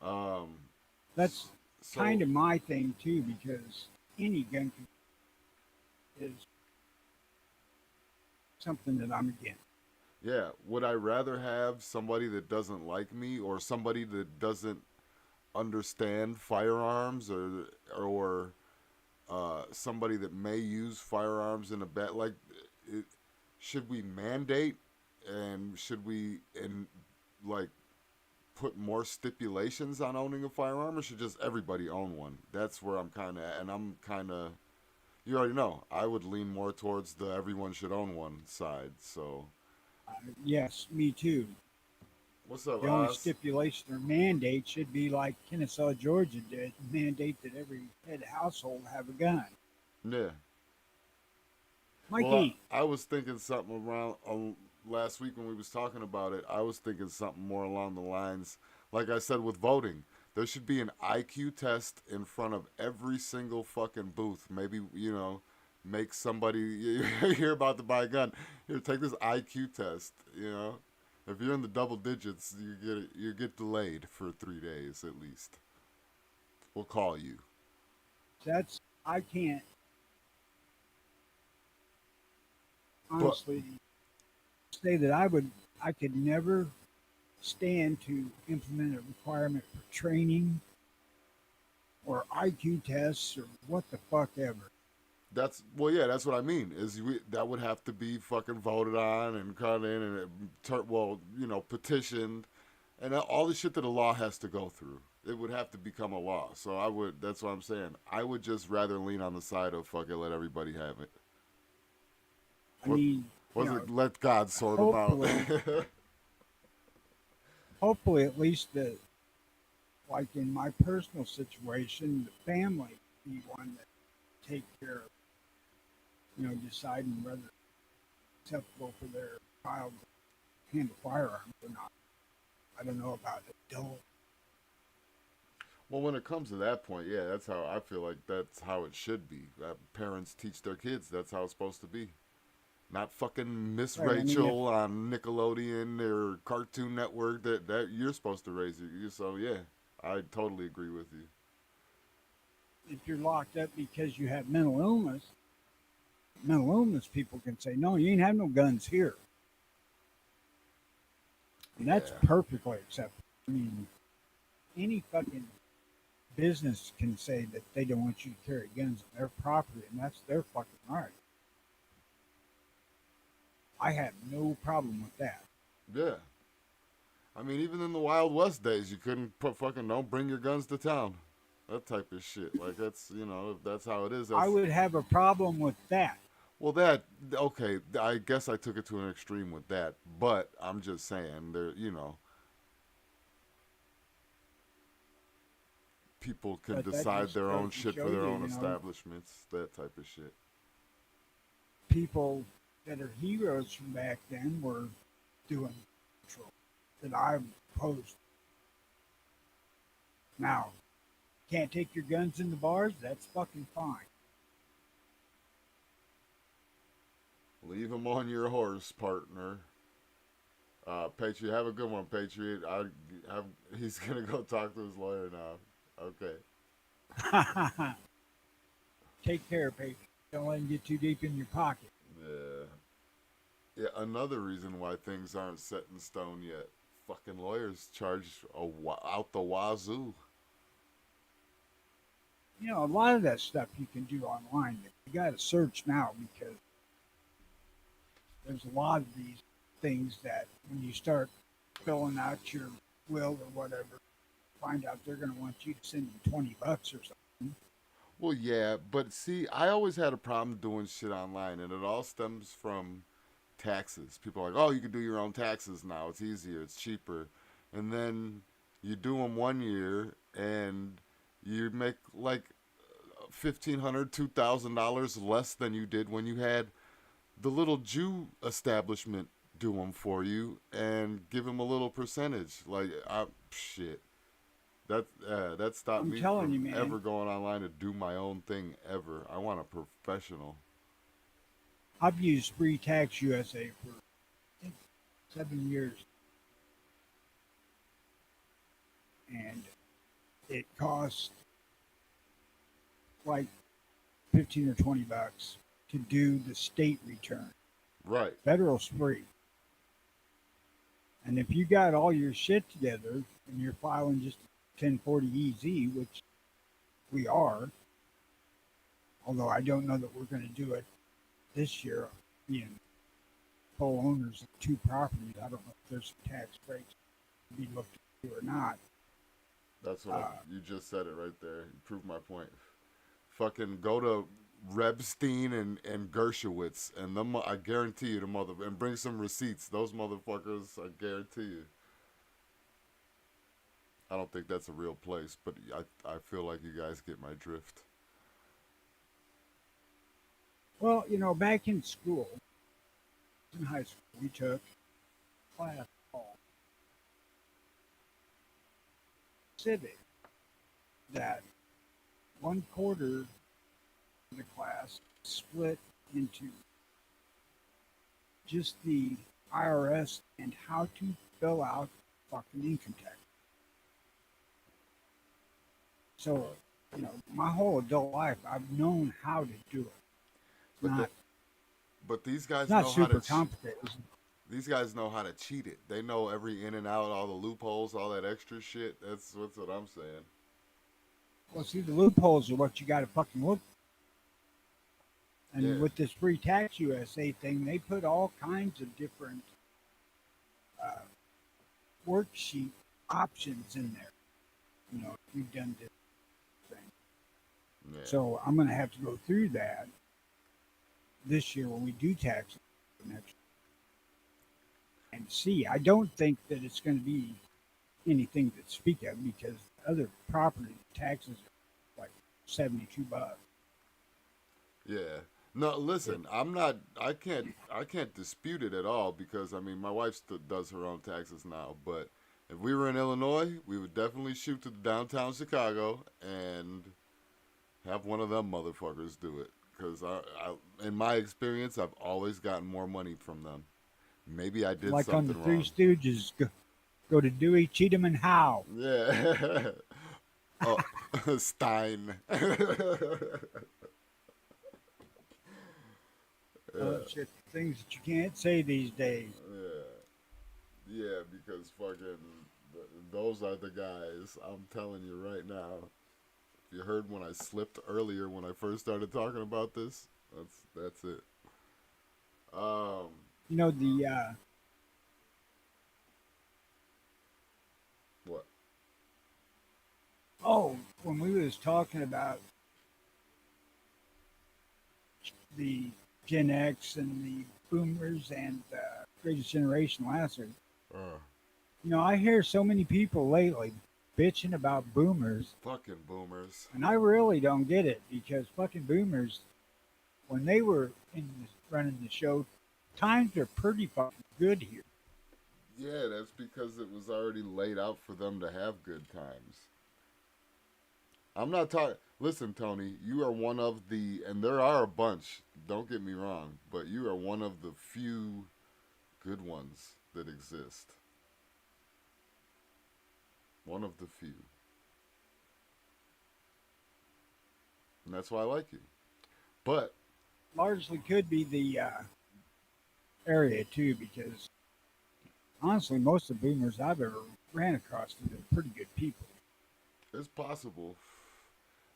Um, That's kind so of my thing too, because any gun control is something that I'm against. yeah, would I rather have somebody that doesn't like me or somebody that doesn't understand firearms or somebody that may use firearms in a bet like it, should we mandate and should we in like put more stipulations on owning a firearm or should just everybody own one? That's where I'm kind of and I'm kind of you already know I would lean more towards the everyone should own one side. So Yes, me too. what's up, The only Oz? stipulation or mandate should be like Kennesaw, Georgia did, mandate that every head household have a gun. Yeah. Well, Mikey, I was thinking something around last week when we was talking about it. I was thinking something more along the lines, like I said with voting. There should be an IQ test in front of every single fucking booth. Maybe make somebody you're about to buy a gun. Here, take this IQ test. If you're in the double digits, you get delayed for 3 days at least. We'll call you. I can't But honestly say that I could never stand to implement a requirement for training or IQ tests or what the fuck ever. yeah, that's what I mean. That would have to be fucking voted on and cut in and petitioned, and all the shit that a law has to go through. It would have to become a law. So I would. That's what I'm saying. I would just rather lean on the side of fuck it, let everybody have it. I What mean, was it? Let God sort them out. hopefully, hopefully at least like in my personal situation, the family be one that take care of, deciding whether it's acceptable for their child to handle firearms or not. I don't know about adult. Well, when it comes to that point, yeah, that's how I feel like that's how it should be. Parents teach their kids that's how it's supposed to be. Not fucking Miss Right. I mean, Rachel on Nickelodeon or Cartoon Network that you're supposed to raise you. So yeah, I totally agree with you. if you're locked up because you have mental illness people can say, no, you ain't have no guns here. And that's Yeah, perfectly acceptable. I mean, any fucking business can say that they don't want you to carry guns on their property, and that's their fucking right. I have no problem with that. yeah. I mean, even in the Wild West days, you couldn't put fucking don't bring your guns to town. That type of shit. Like that's if that's how it is. I That's would have a problem with that. well, that okay. I guess I took it to an extreme with that, but I'm just saying there. People can But that decide just their goes own to shit show for their you, own establishments. That type of shit. people that are heroes from back then were doing control that I'm opposed. Now, can't take your guns in the bars? That's fucking fine. Leave them on your horse, partner. Patriot, have a good one, Patriot. He's gonna go talk to his lawyer now. Okay. Take care, Patriot. Don't let him get too deep in your pocket. Yeah. Yeah. Another reason why things aren't set in stone yet. Fucking lawyers charge out the wazoo. A lot of that stuff you can do online. But you got to search now because there's a lot of these things that when you start filling out your will or whatever, find out they're going to want you to send them $20 or something. Well, yeah, but see, I always had a problem doing shit online, and it all stems from taxes. People are like, oh, you can do your own taxes now. It's easier, it's cheaper. And then you do them 1 year, and you make like $1,500, $2,000 less than you did when you had the little Jew establishment do them for you and give them a little percentage. Like, shit. That stopped I'm me telling you, from man. ever going online to do my own thing ever. I want a professional. I've used Free Tax USA for I think 7 years, and it costs like 15 or $20 to do the state return. Right. Federal's free. And if you got all your shit together and you're filing just 1040 EZ, which we are, although I don't know that we're going to do it this year, being full owners of two properties, I don't know if there's some tax breaks to be looked into or not. That's what you just said it right there. You proved my point. Fucking go to Rebstein and Dershowitz, and them, I guarantee you, and bring some receipts. Those motherfuckers, I guarantee you. I don't think that's a real place, but I feel like you guys get my drift. Well, back in school, in high school, we took class called civic that 1/4 of the class split into just the IRS and how to fill out fucking income tax. So, my whole adult life, I've known how to do it. But but these guys It's not know super how to. complicated. These guys know how to cheat it. They know every in and out, all the loopholes, all that extra shit. That's what I'm saying. Well, see, the loopholes are what you got to fucking look. And Yeah. with this Free Tax USA thing, they put all kinds of different uh, worksheet options in there. If you've done this thing. Yeah. So I'm going to have to go through that this year when we do tax next year. And see, I don't think that it's going to be anything to speak of because other property taxes are like $72. Yeah. No, listen, I can't dispute it at all because, I mean, my wife does her own taxes now, but if we were in Illinois, we would definitely shoot to downtown Chicago and have one of them motherfuckers do it. Because, in my experience, I've always gotten more money from them. Maybe I did Like on something the wrong. Three Stooges, go to Dewey, Cheatham, and Howe. Yeah. Oh, Stein. Shit, things that you can't say these days. Yeah, because fucking those are the guys. I'm telling you right now. If you heard when I slipped earlier when I first started talking about this, that's it. The What? when we was talking about the Gen X and the Boomers and Greatest Generation last week, I hear so many people lately bitching about Boomers, Fucking boomers. and I really don't get it because fucking Boomers, when they were running the show, times are pretty fucking good here. Yeah, that's because it was already laid out for them to have good times. I'm not talking. Listen, Tony, you are one of the, and there are a bunch, don't get me wrong, but you are one of the few good ones that exist. One of the few. And that's why I like you. But, Largely could be the area too, because honestly, most of the Boomers I've ever ran across have been pretty good people. it's possible.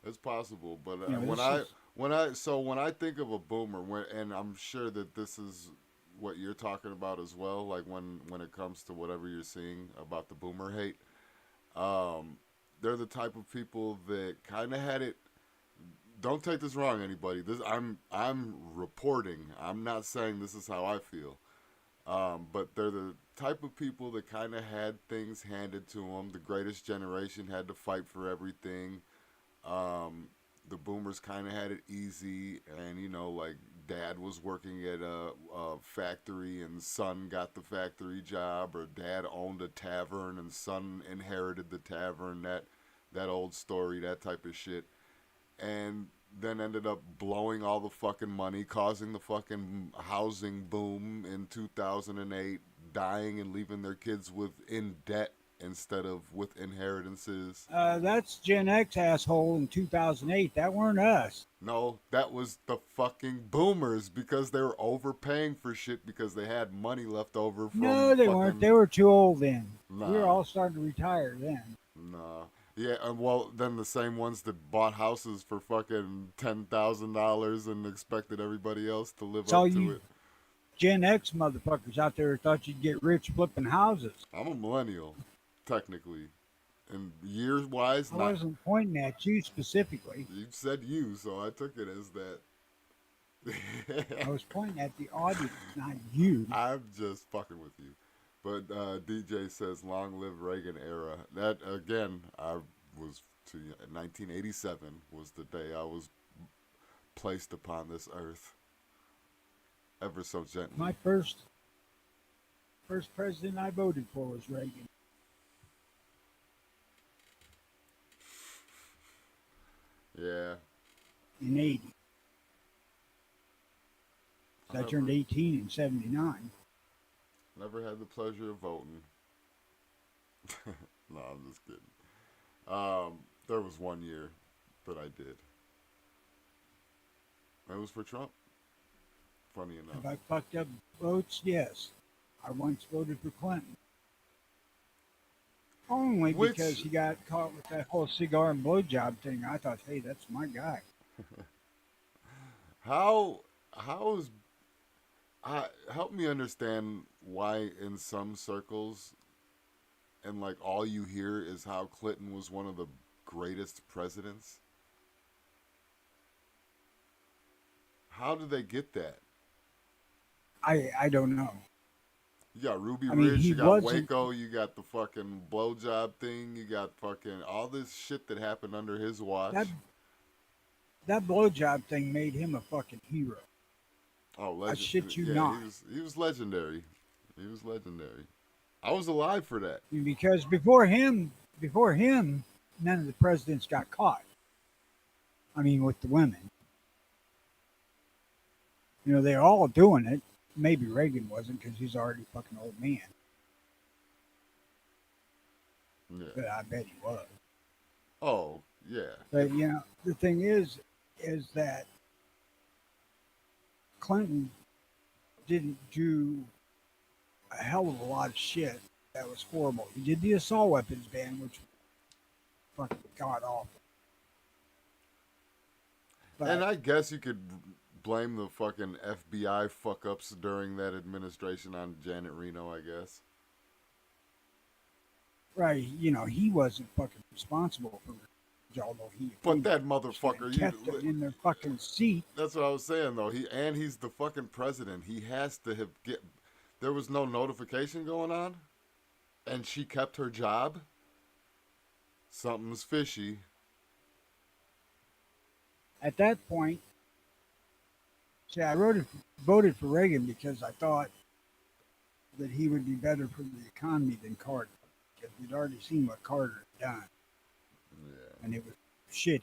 It's possible, but You know, when this I is- when I think of a boomer, and I'm sure that this is what you're talking about as well. Like when it comes to whatever you're seeing about the boomer hate, they're the type of people that kind of had it. Don't take this wrong, anybody. This I'm reporting. I'm not saying this is how I feel. But they're the type of people that kind of had things handed to them. The greatest generation had to fight for everything. The boomers kind of had it easy, and like dad was working at a factory and son got the factory job, or dad owned a tavern and son inherited the tavern. That old story, that type of shit, and then ended up blowing all the fucking money, causing the fucking housing boom in 2008, dying and leaving their kids in debt instead of with inheritances. That's Gen X asshole in 2008. That weren't us. No, that was the fucking boomers because they were overpaying for shit because they had money left over from No, they fucking, weren't. They were too old then. We were Nah. all starting to retire then. Nah. Yeah, well, then the same ones that bought houses for fucking $10,000 and expected everybody else to live It's all up to you it. Gen X motherfuckers out there who thought you'd get rich flipping houses. I'm a millennial, technically. And years wise, I not. wasn't pointing at you specifically. You said you, so I took it as that. I was pointing at the audience, not you. I'm just fucking with you. But DJ says, long live Reagan era. That, again, I was 1987 was the day I was placed upon this earth. Ever so gently. My first president I voted for was Reagan. Yeah. In 80. I turned 18 in 79. Never had the pleasure of voting. No, I'm just kidding. There was one year that I did. It was for Trump. Funny enough. Have I fucked up votes? Yes. I once voted for Clinton. Only because he got caught with that whole cigar and blowjob thing. I thought, hey, that's my guy. How is help me understand why in some circles and like all you hear is how Clinton was one of the greatest presidents. How did they get that? I don't know. You got Ruby I mean, Ridge, he you got wasn't- Waco, you got the fucking blowjob thing, you got fucking all this shit that happened under his watch. That blowjob thing made him a fucking hero. Oh, legend. shit you yeah, not. He was legendary. He was legendary. I was alive for that. Because before him, none of the presidents got caught. I mean, with the women. They're all doing it. Maybe Reagan wasn't because he's already a fucking old man. Yeah. But I bet he was. Oh, yeah. But, the thing is that Clinton didn't do a hell of a lot of shit that was horrible. He did the assault weapons ban, which was fucking god awful. But And I guess you could blame the fucking FBI fuck ups during that administration on Janet Reno, I guess. right, he wasn't fucking responsible for it, although But that motherfucker, kept them in their fucking seat. that's what I was saying though. He's the fucking president. He has to have there was no notification going on and she kept her job. Something's fishy. At that point, see, I voted for Reagan because I thought that he would be better for the economy than Carter. Because we'd already seen what Carter had done, Yeah. and it was shitty.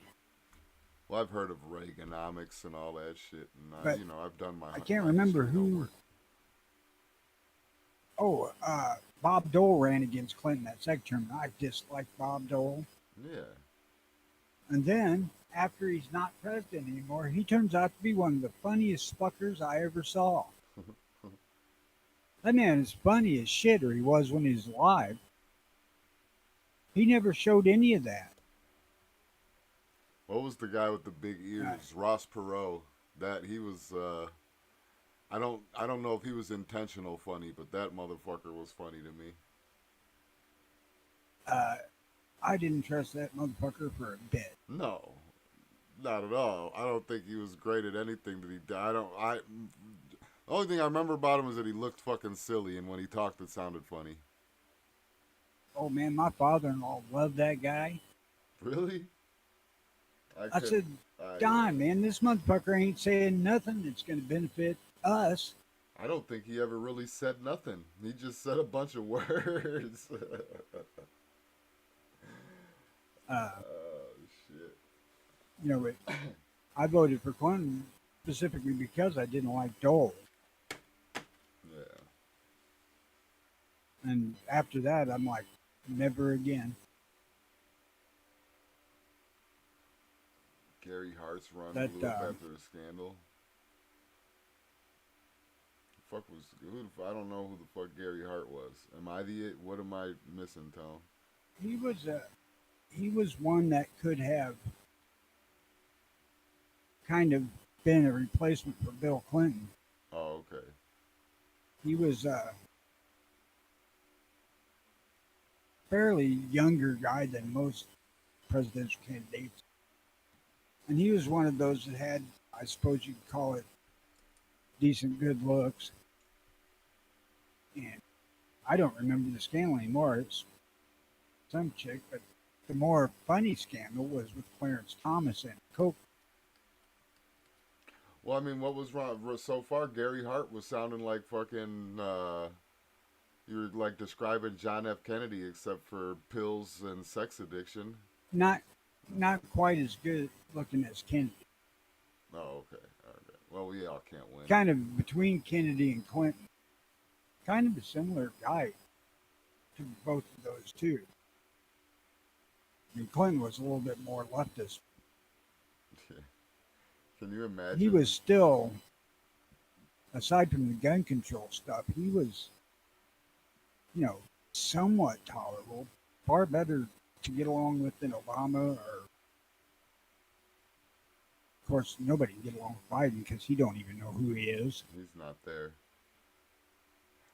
Well, I've heard of Reaganomics and all that shit, and But I've done my. I can't my remember history who. homework. Oh, Bob Dole ran against Clinton that second term. I disliked Bob Dole. Yeah. And then, after he's not president anymore, he turns out to be one of the funniest fuckers I ever saw. That man is funny as shit, or he was when he was alive. He never showed any of that. What was the guy with the big ears? Ross Perot. That he was. I don't know if he was intentional funny, but that motherfucker was funny to me. I didn't trust that motherfucker for a bit. No, not at all. I don't think he was great at anything that he did. The only thing I remember about him is that he looked fucking silly, and when he talked, it sounded funny. Oh man, my father-in-law loved that guy. Really? I said, Don, man, this motherfucker ain't saying nothing that's going to benefit us. I don't think he ever really said nothing. He just said a bunch of words. Uh, Oh shit. you know, I voted for Clinton specifically because I didn't like Dole. Yeah. And after that, I'm like, never again. Gary Hart's run That, blew up after a scandal. The fuck was who? I don't know who the fuck Gary Hart was. Am I the? What am I missing, Tom? He was one that could have kind of been a replacement for Bill Clinton. Oh, okay. He was a fairly younger guy than most presidential candidates. And he was one of those that had, I suppose you'd call it, decent good looks. And I don't remember the scandal anymore. It's some chick, but the more funny scandal was with Clarence Thomas and Coke. Well, I mean, what was wrong so far? Gary Hart was sounding like fucking. You were like describing John F. Kennedy, except for pills and sex addiction. Not quite as good looking as Kennedy. Oh, okay. Okay. Well, we all can't win. Kind of between Kennedy and Clinton. Kind of a similar guy to both of those two. I mean, Clinton was a little bit more leftist. Can you imagine? He was still, aside from the gun control stuff, he was, somewhat tolerable. Far better to get along with than Obama, or, of course, nobody can get along with Biden because he don't even know who he is. He's not there.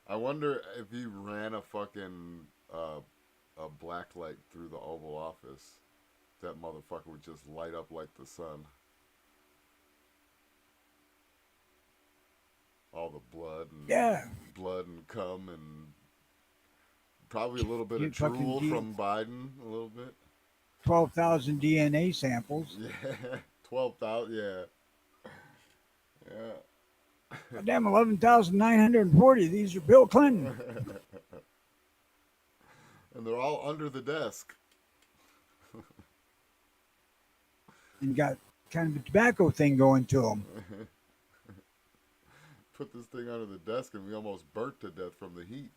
I wonder if he ran a fucking a black light through the Oval Office, that motherfucker would just light up like the sun. All the blood and cum and probably a little bit of drool from Biden, a little bit. 12,000 DNA samples. Yeah, 12,000. Yeah, yeah. Damn, 11,940. These are Bill Clinton. And they're all under the desk. And got kind of a tobacco thing going to them. Put this thing under the desk and we almost burnt to death from the heat.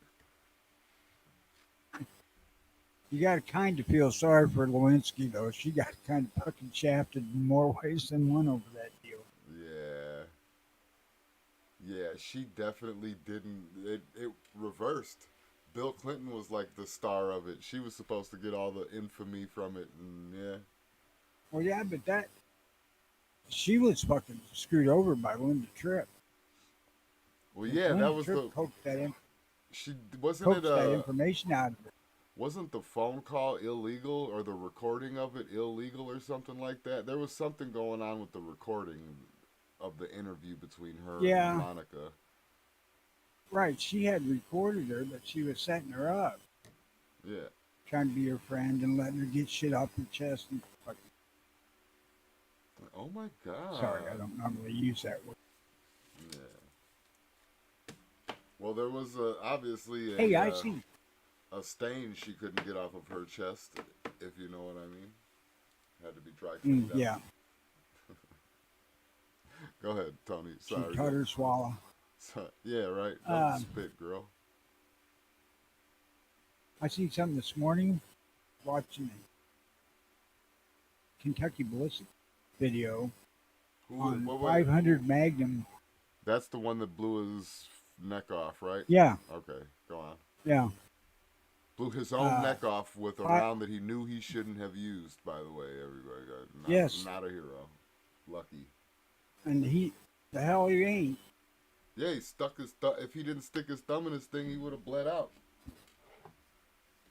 You got to kind of feel sorry for Lewinsky, though. She got kind of fucking shafted in more ways than one over that deal. Yeah. Yeah, she definitely didn't. It reversed. Bill Clinton was like the star of it. She was supposed to get all the infamy from it, and yeah. Well, yeah, but she was fucking screwed over by Linda Tripp. Well, yeah, Linda that was Tripp the. Coaxed She wasn't it. that information out of her. Wasn't the phone call illegal or the recording of it illegal or something like that? There was something going on with the recording of the interview between her and Monica. Right, she had recorded her, but she was setting her up. Yeah. Trying to be her friend and letting her get shit off her chest. And fucking, oh my God. sorry, I don't normally use that word. Yeah. Well, there was obviously Hey, I see. A stain she couldn't get off of her chest, if you know what I mean. Had to be dry cleaned up. Yeah. Go ahead, Tony. She Sorry. cut her swallow. Yeah, right. Don't spit, girl. I seen something this morning watching a Kentucky Ballistic video on 500 Magnum. That's the one that blew his neck off, right? Yeah. Okay, go on. Yeah. Blew his own neck off with a round that he knew he shouldn't have used, by the way, everybody. Yes. Not a hero. Lucky. And the hell he ain't. Yeah, he stuck his thumb. If he didn't stick his thumb in his thing, he would have bled out.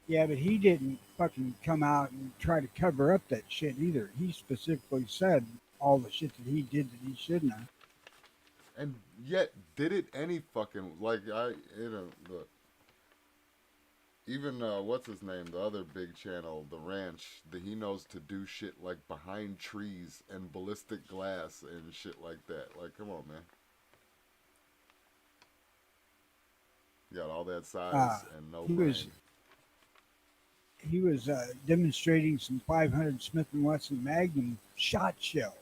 Yeah, but he didn't fucking come out and try to cover up that shit either. He specifically said all the shit that he did that he shouldn't have. And yet, did it any fucking like look. Even what's his name, the other big channel, the ranch, that he knows to do shit like behind trees and ballistic glass and shit like that. Like, come on, man. You got all that Uh, size and no he was brain. he was demonstrating some 500 Smith and Wesson Magnum shot shell,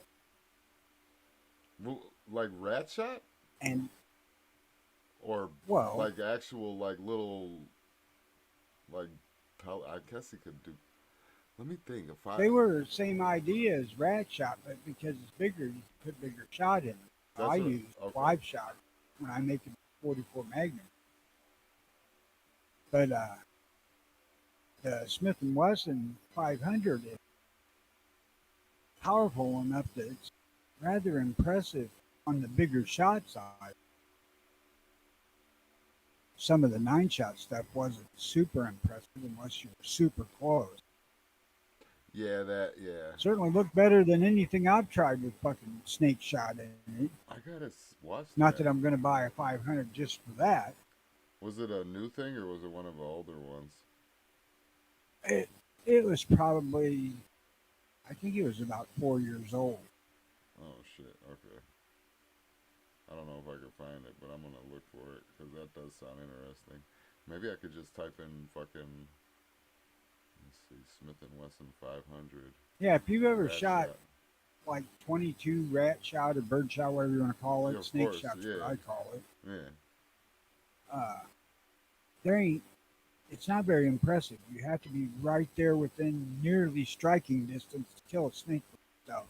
Like rat shot, and or well, like actual like little like. I guess he could do. Let me think. If I they were the same idea as rat shot, but because it's bigger, you put bigger shot in it. I that's what. use Okay. 5 shot when I make a 44 Magnum, but the Smith and Wesson 500 is powerful enough that it's rather impressive on the bigger shot side. Some of the 9 shot stuff wasn't super impressive unless you were super close. Yeah, that. Yeah. Certainly looked better than anything I've tried with fucking snake shot in it. I gotta watch Not that. that I'm going to buy a 500 just for that. Was it a new thing or was it one of the older ones? It it was probably, I think it was about 4 years old. Oh shit. Okay. I don't know if I can find it, but I'm gonna look for it because that does sound interesting. Maybe I could just type in fucking. Let's see, Smith and Wesson 500 Yeah, if you've ever rat shot shot. like 22 rat shot or bird shot, whatever you want to call Yeah, it, of snake course. shot's what Yeah, I call it. yeah, Uh, there ain't it's not very impressive. You have to be right there within nearly striking distance to kill a snake with stuff.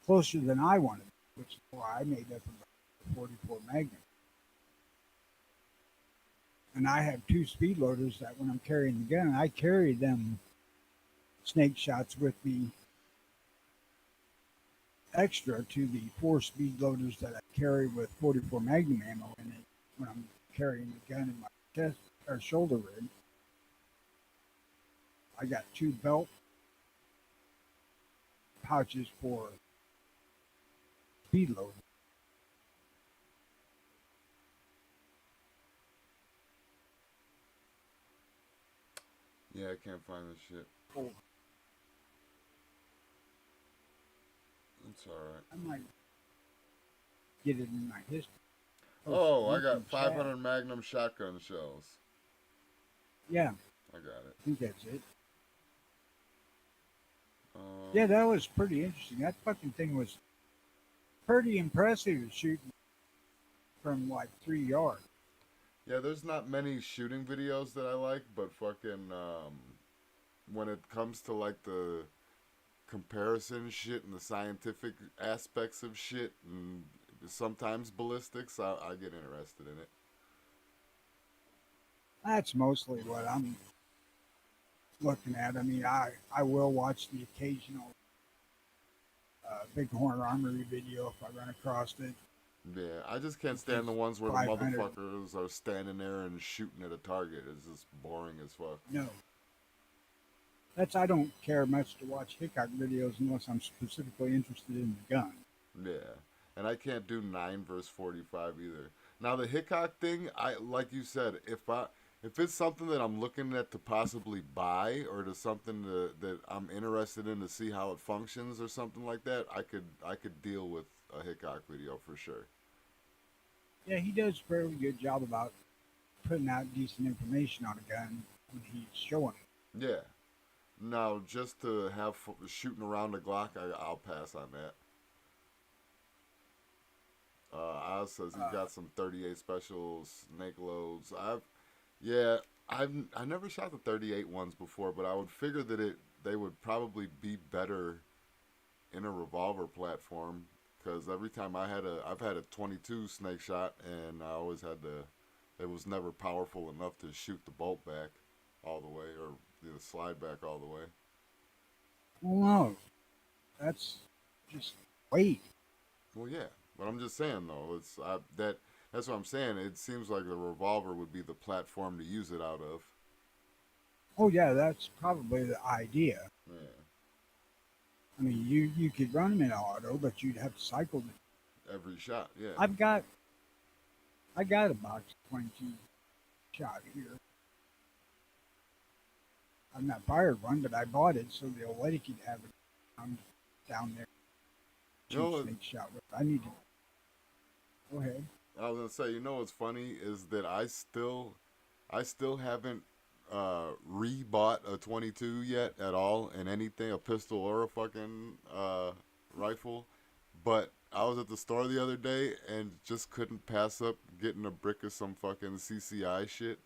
Closer than I wanted, which is why I made up about 44 Magnum. And I have 2 speed loaders that when I'm carrying the gun, I carry them snake shots with me extra to the 4 speed loaders that I carry with 44 Magnum ammo in it when I'm carrying the gun in my chest or shoulder rig. I got 2 belt pouches for speed loading. yeah. I can't find this shit. Oh, It's all right. I might get it in my history. Post Oh, I link in got chat. 500 Magnum shotgun shells. Yeah, I got it. I think that's it. Yeah, Um, that was pretty interesting. That fucking thing was pretty impressive shooting from like 3 yards. yeah, there's not many shooting videos that I like, but fucking when it comes to like the comparison shit and the scientific aspects of shit and sometimes ballistics, I get interested in it. That's mostly what I'm looking at. I mean, I will watch the occasional Bighorn Armory video if I run across it. Yeah, I just can't Which stand is the ones where the 500. motherfuckers are standing there and shooting at a target. It's just boring as fuck. No, I don't care much to watch Hickok videos unless I'm specifically interested in the gun. Yeah, and I can't do 9 versus 45 either. Now the Hickok thing, I like you said, if it's something that I'm looking at to possibly buy or to something that I'm interested in to see how it functions or something like that, I could deal with a Hickok video for sure. Yeah, he does a fairly good job about putting out decent information on a gun when he's showing it. Yeah. Now just to have shooting around a Glock, I'll pass on that. Oz says he's Uh, got some 38 special snake loads. Yeah, I never shot the 38 ones before, but I would figure that they would probably be better in a revolver platform because every time I've had a 22 snake shot and I always had it was never powerful enough to shoot the bolt back all the way or the slide back all the way. well, no, that's just weight. Well, yeah, But I'm just saying though, that's what I'm saying. It seems like the revolver would be the platform to use it out of. Oh yeah, that's probably the idea. Yeah, I mean, you could run them in auto, but you'd have to cycle them. every shot. Yeah. I've got I got a box of 22 shot here. I've not fired one, but I bought it so the old lady could have it down there. You know Shoot what? snake shot with. I need to go ahead. I was gonna say, you know what's funny is that I still haven't re-bought a 22 yet at all in anything, a pistol or a fucking rifle. But I was at the store the other day and just couldn't pass up getting a brick of some fucking CCI shit.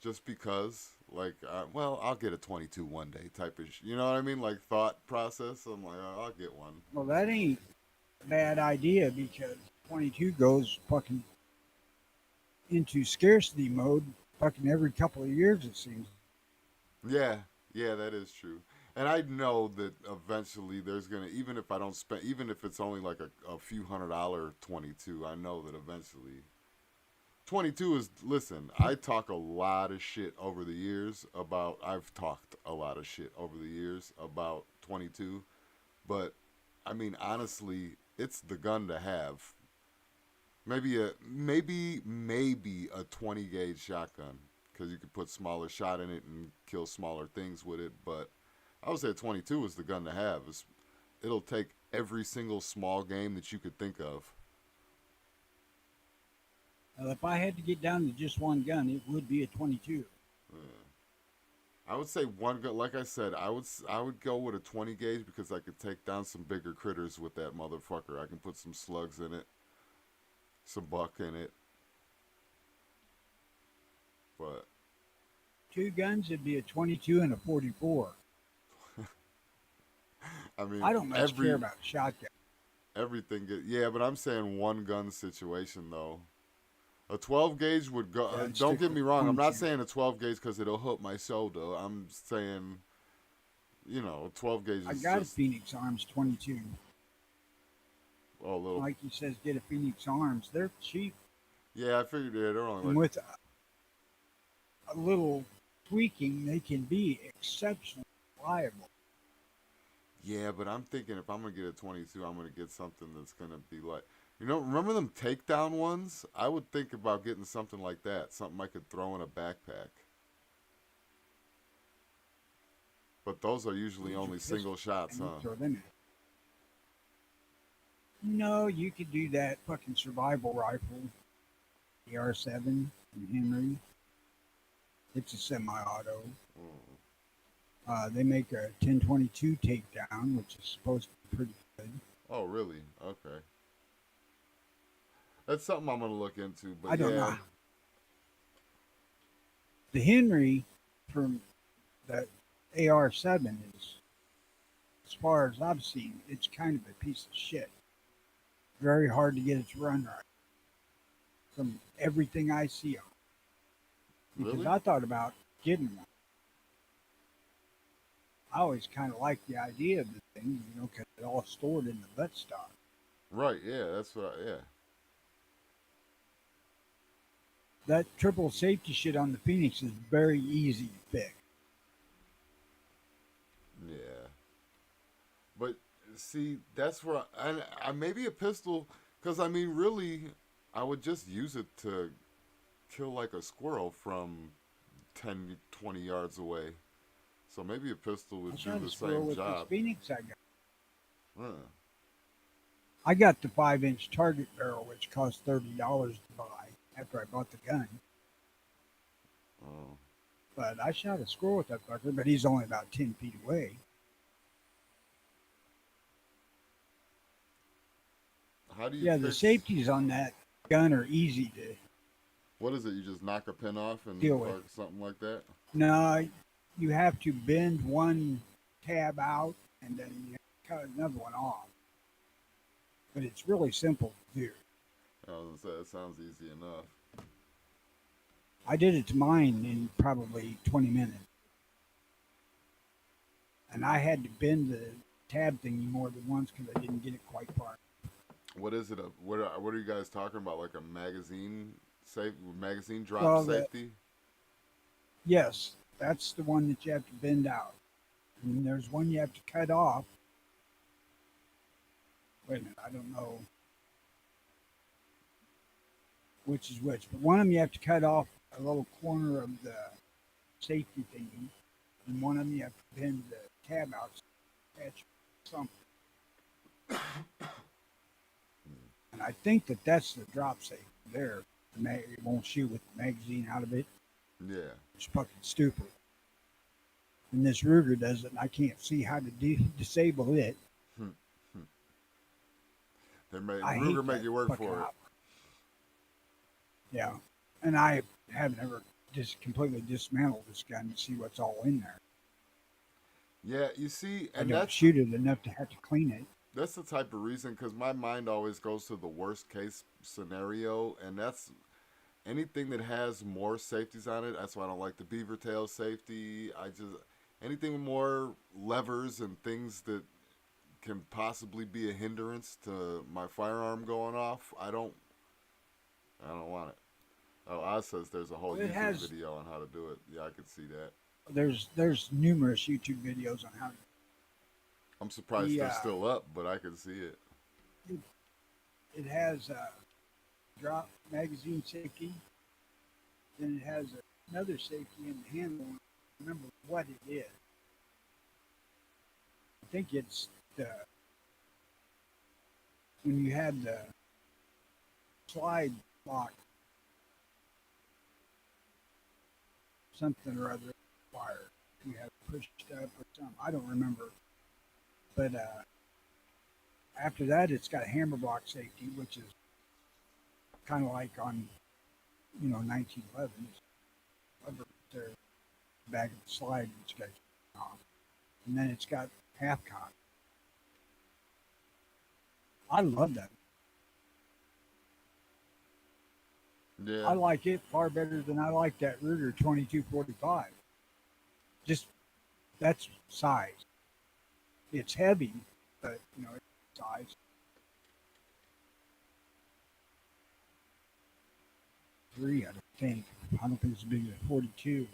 Just because, like, well, I'll get a 22 one day type of, you know what I mean? Like thought process. I'm like, oh, I'll get one. Well, that ain't a bad idea because 22 goes fucking into scarcity mode fucking every couple of years, it seems. Yeah, yeah, that is true. And I know that eventually there's gonna, even if I don't spend, even if it's only like a few $100 22, I know that eventually 22 is, listen, I talk a lot of shit over the years about, I've talked a lot of shit over the years about 22, but I mean, honestly, it's the gun to have. Maybe a 20 gauge shotgun because you could put smaller shot in it and kill smaller things with it. But I would say 22 is the gun to have. It'll take every single small game that you could think of. Well, if I had to get down to just one gun, it would be a 22. Yeah. I would say one gun. Like I said, I would go with a 20 gauge because I could take down some bigger critters with that motherfucker. I can put some slugs in it, some buck in it. But Two guns, it'd be a 22 and a 44. I mean, I don't much care about shotgun. everything. Yeah, but I'm saying one gun situation though. A 12 gauge would go. Yeah, Don't stick get with me wrong. I'm not 22. saying a 12 gauge because it'll hurt my shoulder. I'm saying, you know, 12 gauge is I got a just Phoenix Arms 22. a little. Like he says, get a Phoenix Arms. They're cheap. Yeah, I figured they're only And like. with a little tweaking, they can be exceptionally reliable. Yeah, but I'm thinking if I'm gonna get a 22, I'm gonna get something that's gonna be like, you know, remember them takedown ones? I would think about getting something like that, something I could throw in a backpack. But those are usually Use your only pistol single shots, and you huh? throw them in. No, you could do that fucking survival rifle, the R7 from Henry. It's a semi-auto. They make a 1022 takedown, which is supposed to be pretty good. Oh, really? Okay. That's something I'm gonna look into. But I don't yeah, know. The Henry from the AR7 is, as far as I've seen, it's kind of a piece of shit. Very hard to get it to run right. From everything I see on it. Because really? I thought about getting one. I always kind of like the idea of the thing, you know, because it's all stored in the buttstock. Right? Yeah, that's what. Yeah. That triple safety shit on the Phoenix is very easy to fix. Yeah. But see, that's where I maybe a pistol, because I mean, really, I would just use it to kill like a squirrel from 10, 20 yards away. So maybe a pistol I would do shot the a squirrel same with this job. Phoenix I got. Huh. I got the 5-inch target barrel, which cost $30 to buy after I bought the gun. Oh. But I shot a squirrel with that fucker, but he's only about 10 feet away. How do you Yeah, the fix, safeties on that gun are easy to what is it? You just knock a pin off and deal with. or something like that? No, you have to bend one tab out and then you cut another one off. But it's really simple to do. I was gonna say, that sounds easy enough. I did it to mine in probably 20 minutes. And I had to bend the tab thingy more than once because I didn't get it quite far. What is it? What are you guys talking about? Like a magazine drop Well, safety? yes, that's the one that you have to bend out. And there's one you have to cut off. Wait a minute, I don't know which is which, but one of them you have to cut off a little corner of the safety thingy, and one of them you have to bend the tab out so catch something. And I think that that's the drop safe there. It won't shoot with the magazine out of it. Yeah. It's fucking stupid. And this Ruger does it, and I can't see how to disable it. I hate Ruger make that you work fucking for it. op- Yeah, and I haven't ever just completely dismantled this gun to see what's all in there. Yeah, you see, I and don't shoot it enough to have to clean it. that's the type of reason because my mind always goes to the worst case scenario, and that's anything that has more safeties on it. That's why I don't like the beaver tail safety. I just anything with more levers and things that can possibly be a hindrance to my firearm going off. I don't want it. Oh, Oz says there's a whole Well, it YouTube has- video on how to do it. Yeah, I can see that. There's numerous YouTube videos on how to. I'm surprised Yeah. they're still up, but I can see it. It has a drop magazine safety. Then it has another safety in the handle. I don't remember what it is. I think it's when you had the slide lock, something or other wire. You have pushed up or something. I don't remember. But after that, it's got hammer block safety, which is kind of like on, 1911. It's rubber there, back of the slide, it's got off. And then it's got half cock. I love that. Yeah. I like it far better than I like that Ruger 2245. Just that's size. It's heavy, but it's size. Three, I don't think. I don't think it's as big as 42.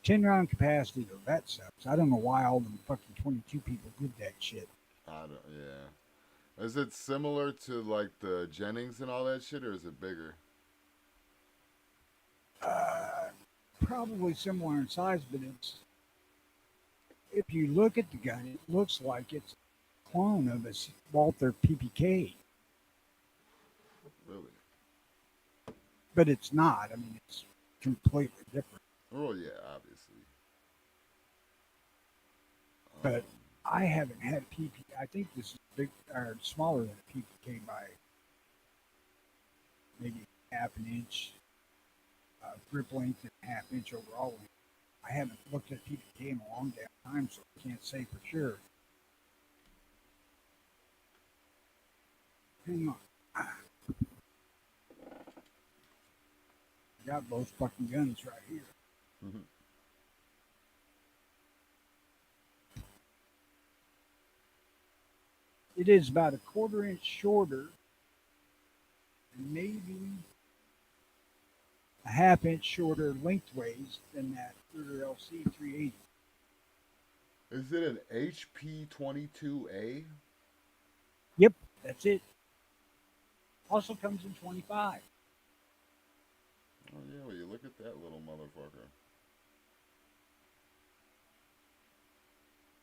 10-round capacity though, that sucks. I don't know why all them fucking 22 people did that shit. Yeah. Is it similar to like the Jennings and all that shit, or is it bigger? Probably similar in size, but if you look at the gun, it looks like it's a clone of a Walther PPK, Really? but it's not. I mean, it's completely different. Oh yeah, obviously. But I haven't had a PPK. I think this is big or smaller than a PPK by maybe half an inch grip length and half inch overall length. I haven't looked at PPK in a long damn time, so I can't say for sure. Hang on. I got both fucking guns right here. Mhm. It is about a 1/4 inch shorter, and maybe a 1/2 inch shorter lengthways than that Ruger LC 380. Is it an HP 22A? Yep, that's it. Also comes in 25. Oh yeah, well you look at that little motherfucker.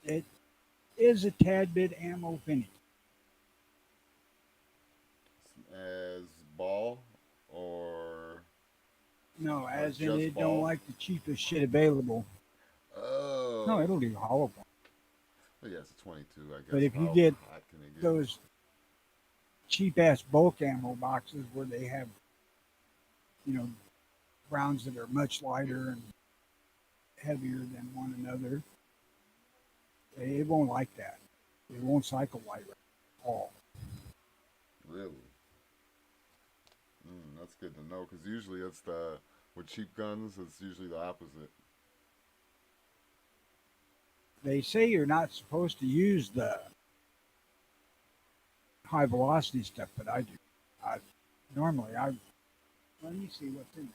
It is a tad bit ammo finicky. As ball or No, as in just it ball? don't like the cheapest shit available. oh No, it'll do hollow point. well, yeah, it's a 22, I guess. But if you How get hot can it get? Those cheap ass bulk ammo boxes where they have, rounds that are much lighter and heavier than one another, it won't like that. It won't cycle light at all. Really? That's good to know because usually it's with cheap guns, it's usually the opposite. They say you're not supposed to use the high velocity stuff, but I do. I normally I let me see what's in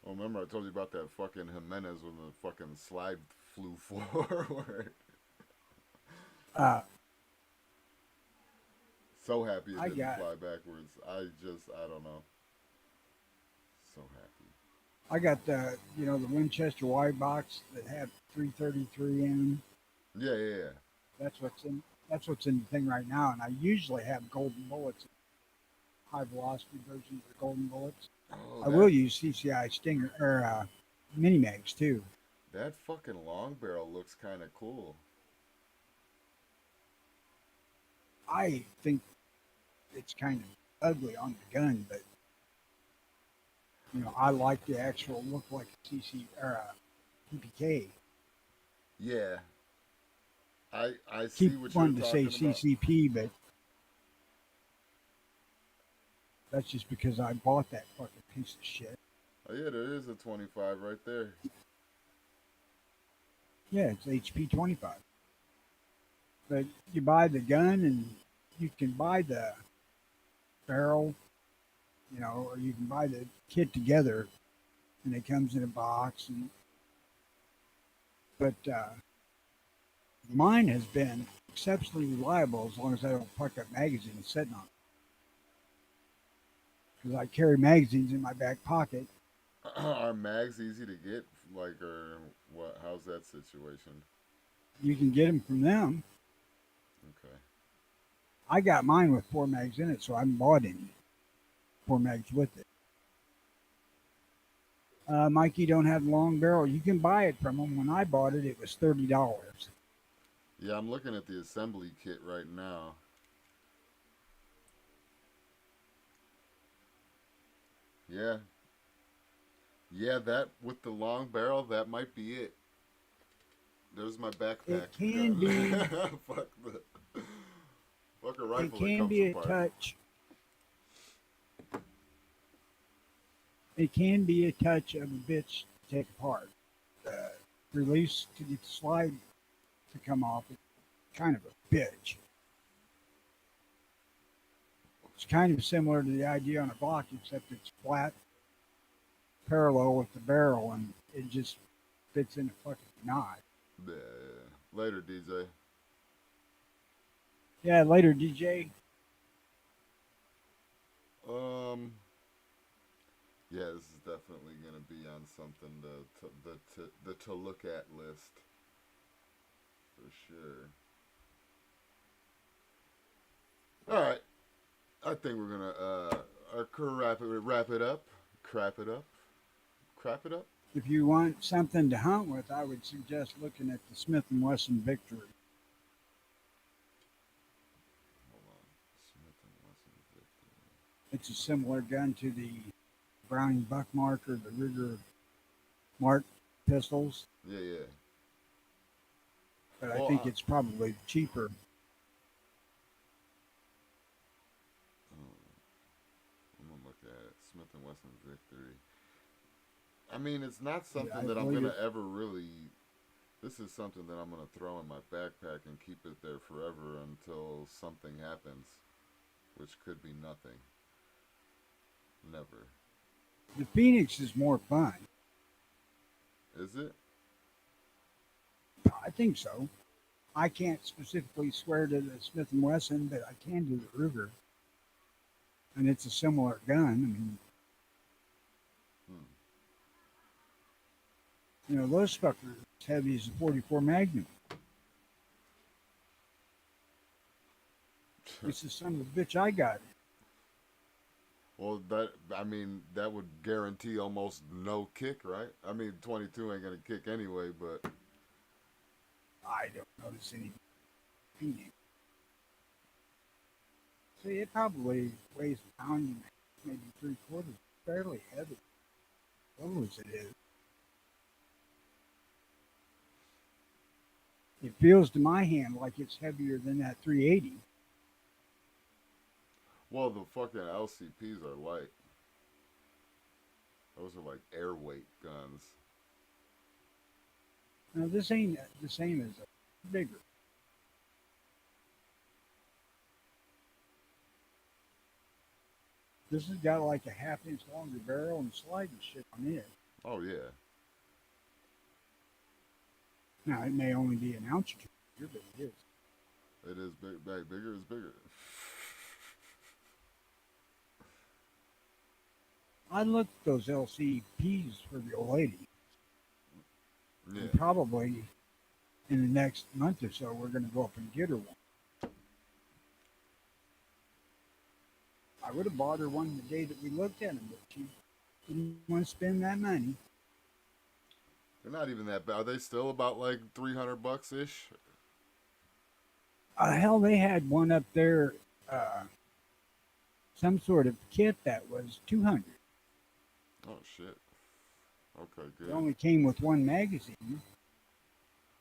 Well, remember I told you about that fucking Jimenez when the fucking slide flew forward. there. So happy it I didn't got fly backwards. I don't know. So happy. I got the the Winchester wide box that had 333 in them. Yeah, yeah, yeah. That's what's in. That's what's in the thing right now, and I usually have golden bullets, high velocity versions of golden bullets. Oh, I will use CCI Stinger or mini mags too. that fucking long barrel looks kind of cool. I think it's kind of ugly on the gun, but I like the actual look like a CC or a PPK. Yeah, I Keep see what you're wanting to say talking about. CCP, but that's just because I bought that fucking piece of shit. Oh yeah, there is a 25 right there. Yeah, it's HP 25. But you buy the gun and you can buy the barrel, or you can buy the kit together, and it comes in a box. But mine has been exceptionally reliable as long as I don't fuck up magazines sitting on it. Because I carry magazines in my back pocket. Are mags easy to get? Like, or what? How's that situation? You can get them from them. Okay. I got mine with 4 mags in it, so I haven't bought any 4 mags with it. Mikey don't have long barrel. You can buy it from them. When I bought it, it was $30. Yeah, I'm looking at the assembly kit right now. Yeah. Yeah, that with the long barrel, that might be it. There's my backpack. It can be. Fuck the fuck a It rifle that can comes be a apart. touch. It can be a touch of a bitch to take apart. The release to get the slide to come off is kind of a bitch. It's kind of similar to the idea on a block, except it's flat, parallel with the barrel, and it just fits in a fucking knot. Yeah. Later, DJ. Yeah, later, DJ. Yeah, this is definitely gonna be on something to look at list for sure. All right, I think we're gonna wrap it up, crap it up, crap it up. If you want something to hunt with, I would suggest looking at the Smith & Wesson Victory. Hold on, Smith and Wesson Victory. It's a similar gun to the Browning Buckmark or the Ruger Mark pistols, Yeah, yeah. but I Well, think it's probably cheaper. I'm gonna look at it. Smith and Wesson Victory. I mean, it's not something I that I'm believe gonna it. ever really. This is something that I'm gonna throw in my backpack and keep it there forever until something happens, which could be nothing. Never. The Phoenix is more fun. Is it? I think so. I can't specifically swear to the Smith & Wesson, but I can do the Ruger. And it's a similar gun. I mean, those fuckers as heavy as a 44 Magnum. It's the son of a bitch I got. Well, that would guarantee almost no kick, right? I mean, 22 ain't gonna kick anyway, but I don't notice any Phoenix. See, it probably weighs a pound and maybe 3/4. Fairly heavy. Low as it is. It feels to my hand like it's heavier than that 380. well, the fucking LCPs are light. Those are like airweight guns. Now, this ain't the same as a bigger. This has got like a half-inch longer barrel and sliding shit on it. Oh yeah. Now it may only be an ounce or two bigger, but it is. It is big. Bigger is bigger. I looked at those LCPs for the old lady, Yeah. and probably in the next month or so, we're going to go up and get her one. I would have bought her one the day that we looked at them, but she didn't want to spend that money. They're not even that bad. Are they still about like $300 ish? Hell, they had one up there, some sort of kit that was 200. Oh shit. Okay, It good. only came with one magazine.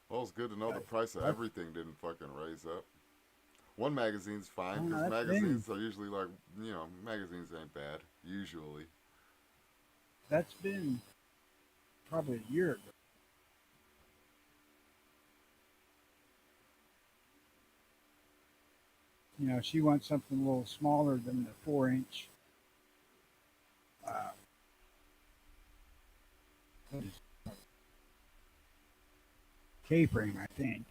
Well, it's good to know the price of What? everything didn't fucking raise up. One magazine's fine Oh, because that's magazines are usually like, magazines ain't bad usually. That's been probably a year ago. She wants something a little smaller than the 4-inch. What is it? K-frame, I think.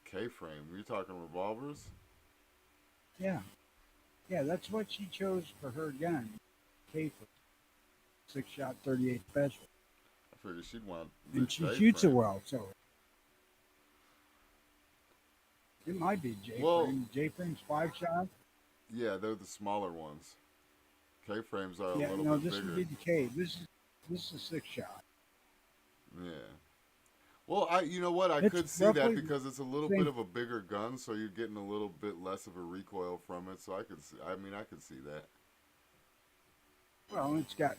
K-frame. You talking revolvers? Yeah, yeah, that's what she chose for her gun. K-frame, 6-shot 38 special, I figured she'd want the and she J shoots it frame. well. So it might be J-frame. Well- J-frame's 5-shot. Yeah, they're the smaller ones. K-frames are a Yeah, little no, bit this bigger. would be the K. This is a 6-shot. Yeah. Well, you know what? I It's could see that roughly because it's a little same- bit of a bigger gun, so you're getting a little bit less of a recoil from it. So I could see. I mean, I could see that. Well, it's got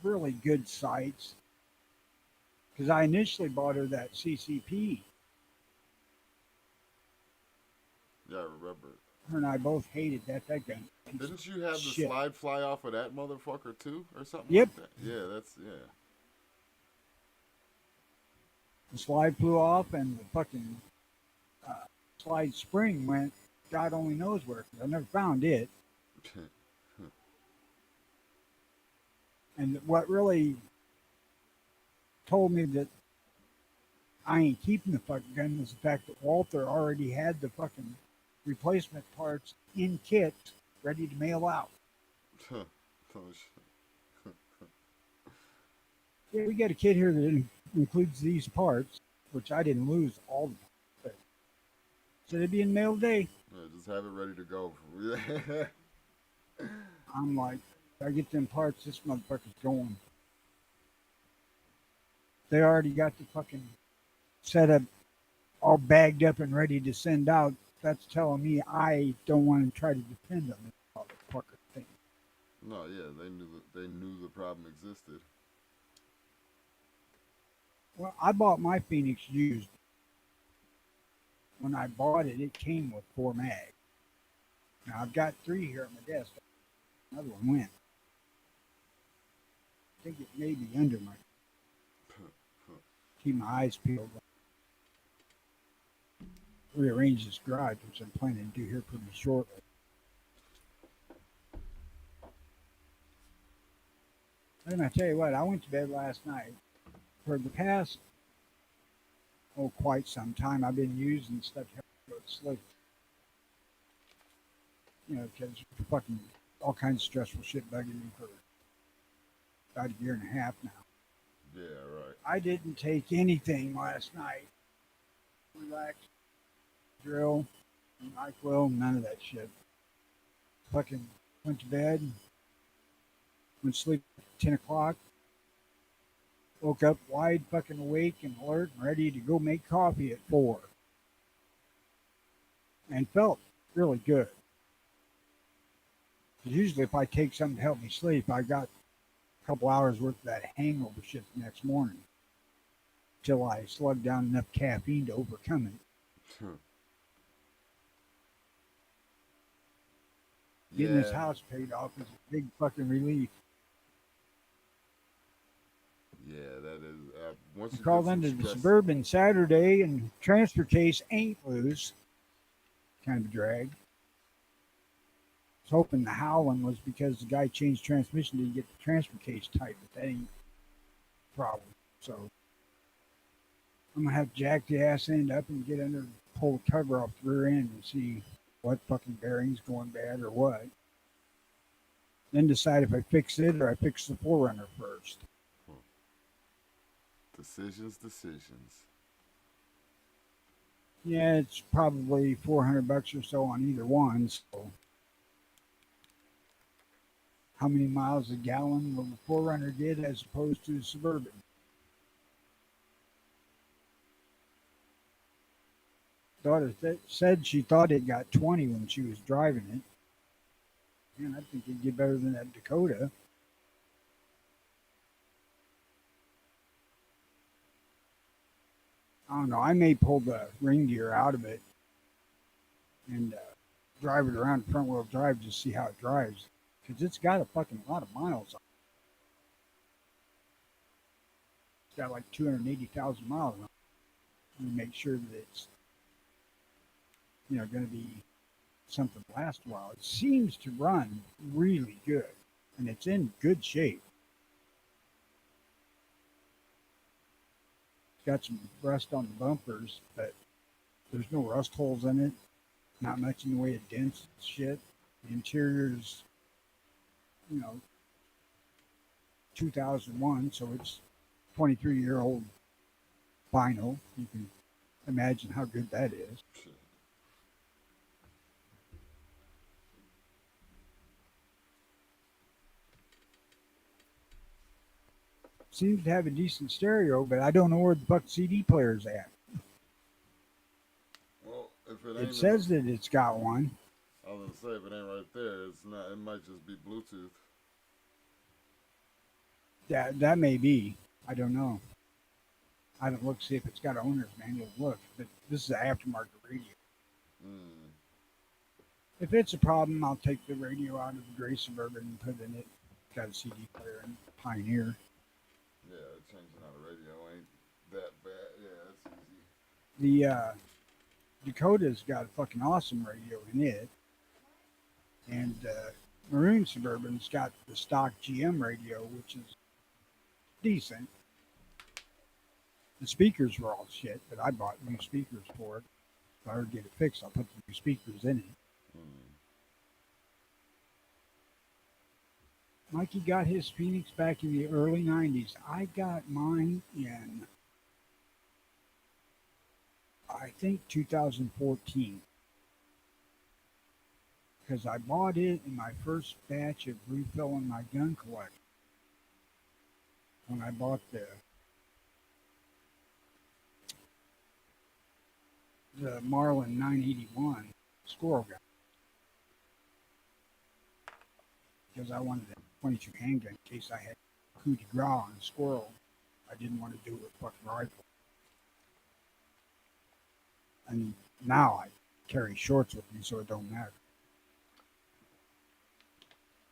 really good sights. Because I initially bought her that CCP. Yeah, I remember. Her and I both hated that gun. Didn't you have the Shit. slide fly off of that motherfucker too, or something Yep. like that? Yeah, yeah. The slide flew off, and the fucking slide spring went God only knows where. 'Cause I never found it. And what really told me that I ain't keeping the fucking gun was the fact that Walter already had the fucking replacement parts in kit ready to mail out. Oh, shit. Yeah, we got a kit here that includes these parts, which I didn't lose all of them. But so they'd be in mail today. Yeah, just have it ready to go. I'm like, if I get them parts, this motherfucker's going. They already got the fucking setup all bagged up and ready to send out. That's telling me I don't want to try to depend on this motherfucker thing. No, yeah, they knew the problem existed. Well, I bought my Phoenix used. When I bought it, it came with 4 mags. Now I've got 3 here on my desk. Another one went. I think it may be under my. Keep my eyes peeled. Rearrange this garage, which I'm planning to do here pretty shortly. And I tell you what, I went to bed last night. For the past, quite some time, I've been using stuff to help me go to sleep. Because fucking all kinds of stressful shit bugging me for about a year and a half now. Yeah, right. I didn't take anything last night. Relax, drill, NyQuil, none of that shit. Fucking went to bed, went to sleep at 10 o'clock. Woke up wide fucking awake and alert and ready to go make coffee at 4. And felt really good. 'Cause usually if I take something to help me sleep, I got a couple hours worth of that hangover shit the next morning. Till I slugged down enough caffeine to overcome it. Getting this house paid off is a big fucking relief. Yeah, that is. Once I you crawled get some into the stress- Suburban Saturday and transfer case ain't loose. kind of a drag. I was hoping the howling was because the guy changed transmission to get the transfer case tight, but that ain't a problem. So I'm gonna have to jack the ass end up and get under, pull the cover off the rear end and see what fucking bearing's going bad or what. Then decide if I fix it or I fix the 4Runner first. Decisions. Yeah, it's probably $400 or so on either one. So, how many miles a gallon will the 4Runner get as opposed to the Suburban? Daughter said she thought it got 20 when she was driving it. Man, I think it'd get better than that Dakota. I don't know. I may pull the ring gear out of it and drive it around front wheel drive just to see how it drives. Because it's got a fucking lot of miles on it. It's got like 280,000 miles on it. And make sure that it's, going to be something that lasts a while. It seems to run really good. And it's in good shape. Got some rust on the bumpers, but there's no rust holes in it. Not much in the way of dents and shit. The interior's, 2001, so it's 23-year-old vinyl. You can imagine how good that is. Seems to have a decent stereo, but I don't know where the fuck CD player's at. Well, if it ain't, it says that it's got one. I was gonna say if it ain't right there, it's not. It might just be Bluetooth. That may be. I don't know. I haven't looked to see if it's got an owner's manual. Look, but this is an aftermarket radio. If it's a problem, I'll take the radio out of the gray Suburban and put in it. Got a CD player and Pioneer. Yeah, changing out a radio ain't that bad. Yeah, that's easy. The Dakota's got a fucking awesome radio in it. And Maroon Suburban's got the stock GM radio, which is decent. The speakers were all shit, but I bought new speakers for it. If I ever get it fixed, I'll put the new speakers in it. Mikey got his Phoenix back in the early 90s. I got mine in, I think, 2014. Because I bought it in my first batch of refilling my gun collection. When I bought the Marlin 981 squirrel gun. Because I wanted a 22 handgun in case I had coup de grace on a squirrel. I didn't want to do it with a fucking rifle. And now I carry shorts with me, so it don't matter.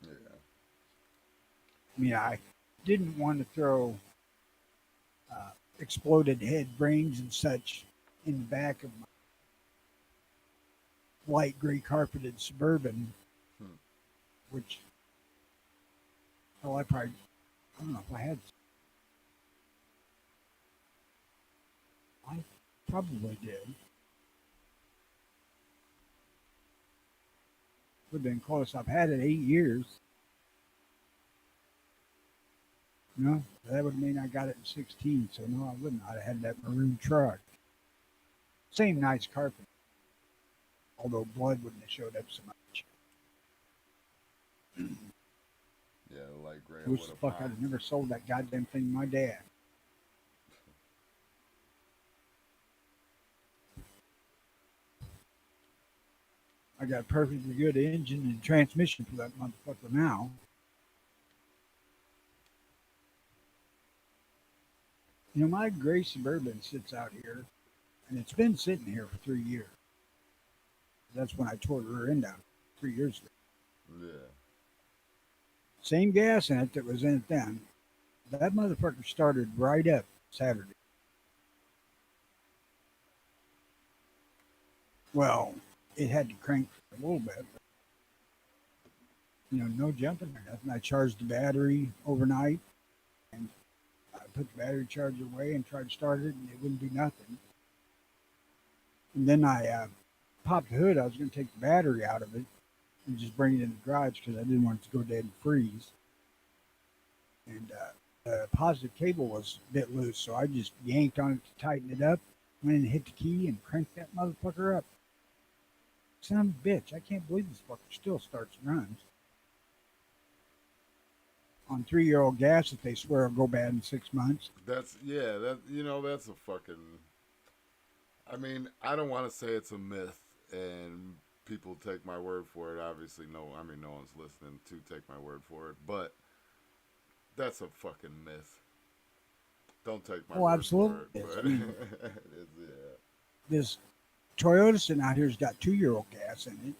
Yeah. I mean, I didn't want to throw exploded head brains and such in the back of my light gray carpeted Suburban, which, well, I don't know if I had. I probably did. Would have been close. I've had it 8 years. No, that would mean I got it in 16, so no, I wouldn't. I'd have had that maroon truck. Same nice carpet. Although blood wouldn't have showed up so much. Yeah, light gray. Wish the fuck I'd have never sold that goddamn thing to my dad. I got a perfectly good engine and transmission for that motherfucker now. You know, my gray Suburban sits out here, and it's been sitting here for 3 years. That's when I tore the rear end out 3 years ago. Yeah. Same gas in it that was in it then. That motherfucker started right up Saturday. Well, it had to crank for a little bit. But, no jumping or nothing. I charged the battery overnight and I put the battery charger away and tried to start it, and it wouldn't do nothing. And then I popped the hood. I was going to take the battery out of it and just bring it in the garage because I didn't want it to go dead and freeze. And the positive cable was a bit loose, so I just yanked on it to tighten it up, went and hit the key and cranked that motherfucker up. Son of a bitch, I can't believe this fucker still starts and runs. On 3-year-old gas that they swear will go bad in 6 months. That's a fucking. I mean, I don't want to say it's a myth, and people take my word for it. Obviously, no one's listening to take my word for it, but that's a fucking myth. Don't take my word absolutely. for it. But yeah. This Toyota sitting out here's got 2-year-old gas in it,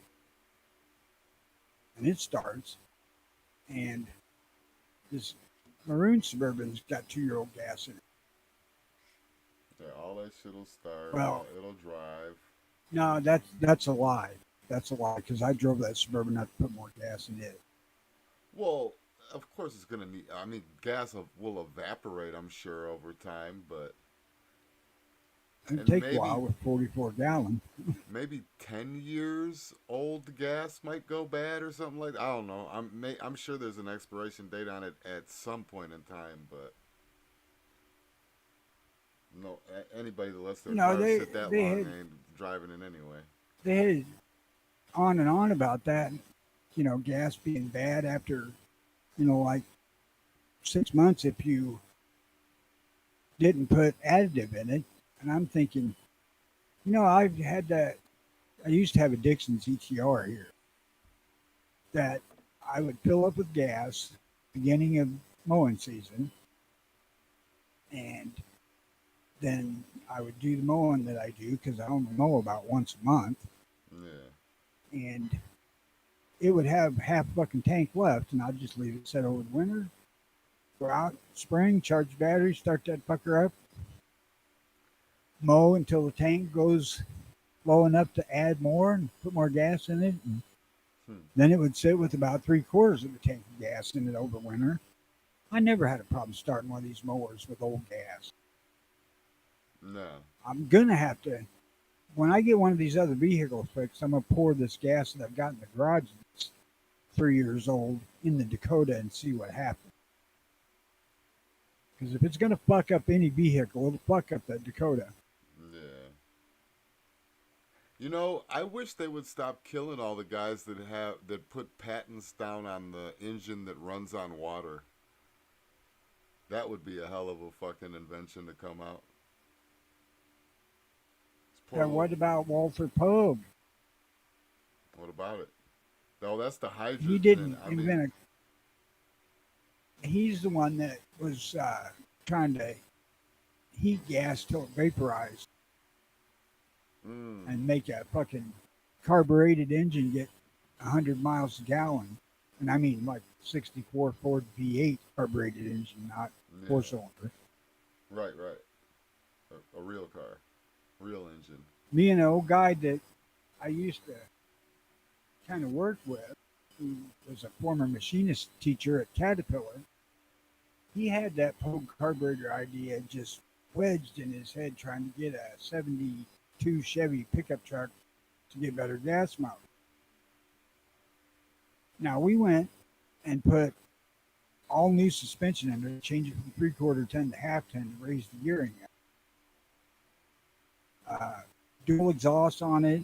and it starts. And this maroon Suburban's got 2-year-old gas in it. Yeah, all that shit'll start. Well, it'll drive. No, that's a lie. That's a lie because I drove that Suburban not to put more gas in it. Well, of course it's gonna need. I mean, gas will evaporate, I'm sure, over time, but it'd take a while with 44 gallon. Maybe 10 years old gas might go bad or something like that. I don't know. I'm sure there's an expiration date on it at some point in time, but no, anybody that lets their car sit that long ain't driving it anyway. They had on and on about that, gas being bad after, like 6 months if you didn't put additive in it. And I'm thinking, I've had that. I used to have a Dixon's ETR here that I would fill up with gas beginning of mowing season, and then I would do the mowing that I do because I only mow about once a month. Yeah. And it would have half a fucking tank left, and I'd just leave it set over the winter. Go out, spring, charge the battery, start that fucker up, mow until the tank goes low enough to add more and put more gas in it. And then it would sit with about 3/4 of the tank of gas in it over winter. I never had a problem starting one of these mowers with old gas. No. I'm going to have to, when I get one of these other vehicles fixed, I'm going to pour this gas that I've got in the garage that's 3 years old in the Dakota and see what happens. Because if it's going to fuck up any vehicle, it'll fuck up that Dakota. Yeah. I wish they would stop killing all the guys that put patents down on the engine that runs on water. That would be a hell of a fucking invention to come out. What about Walter Pogue? What about it? No, that's the hydrogen. He didn't invent he's the one that was trying to heat gas till it vaporized and make a fucking carbureted engine get 100 miles a gallon. And I mean like 64 Ford V8 carbureted engine, not 4-cylinder. Right. A real car. Real engine. Me and an old guy that I used to kind of work with, who was a former machinist teacher at Caterpillar, he had that Pogue carburetor idea just wedged in his head trying to get a 72 Chevy pickup truck to get better gas mileage. Now we went and put all new suspension in there, change it from 3/4 ton to half ton to raise the gearing up. Dual exhaust on it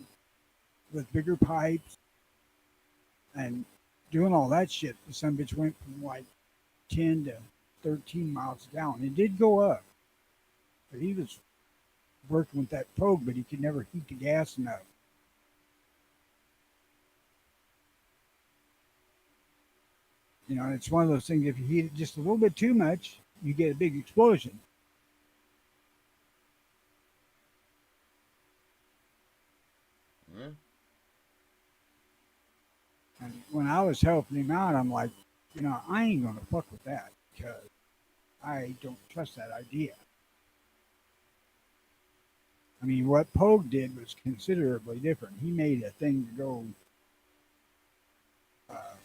with bigger pipes and doing all that shit. The son bitch went from like 10 to 13 miles a gallon. It did go up, but he was working with that Pogue, but he could never heat the gas enough. It's one of those things, if you heat it just a little bit too much, you get a big explosion. Yeah. And when I was helping him out, I'm like, I ain't going to fuck with that because I don't trust that idea. I mean, what Pogue did was considerably different. He made a thing to go uh,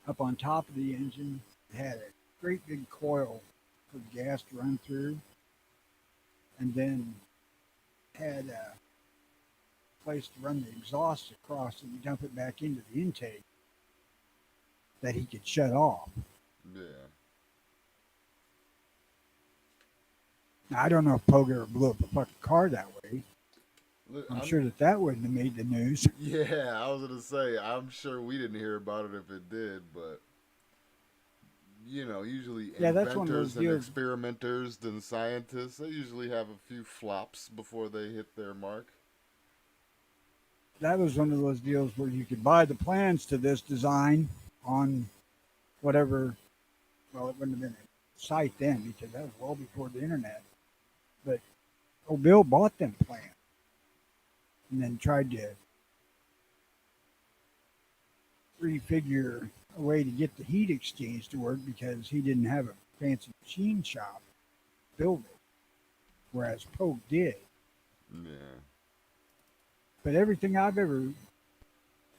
up on top of the engine. It had a great big coil for gas to run through, and then had a place to run the exhaust across and dump it back into the intake that he could shut off. Yeah. Now, I don't know if Pogue ever blew up a fucking car that way. Look, I'm sure that wouldn't have made the news. Yeah, I was gonna say, I'm sure we didn't hear about it if it did, but usually Yeah, that's one of those inventors and deals. experimenters and scientists, they usually have a few flops before they hit their mark. That was one of those deals where you could buy the plans to this design on whatever. Well, it wouldn't have been a site then because that was well before the internet. But Bill bought them plans and then tried to refigure a way to get the heat exchange to work because he didn't have a fancy machine shop to build it, whereas Pogue did. Yeah. But everything I've ever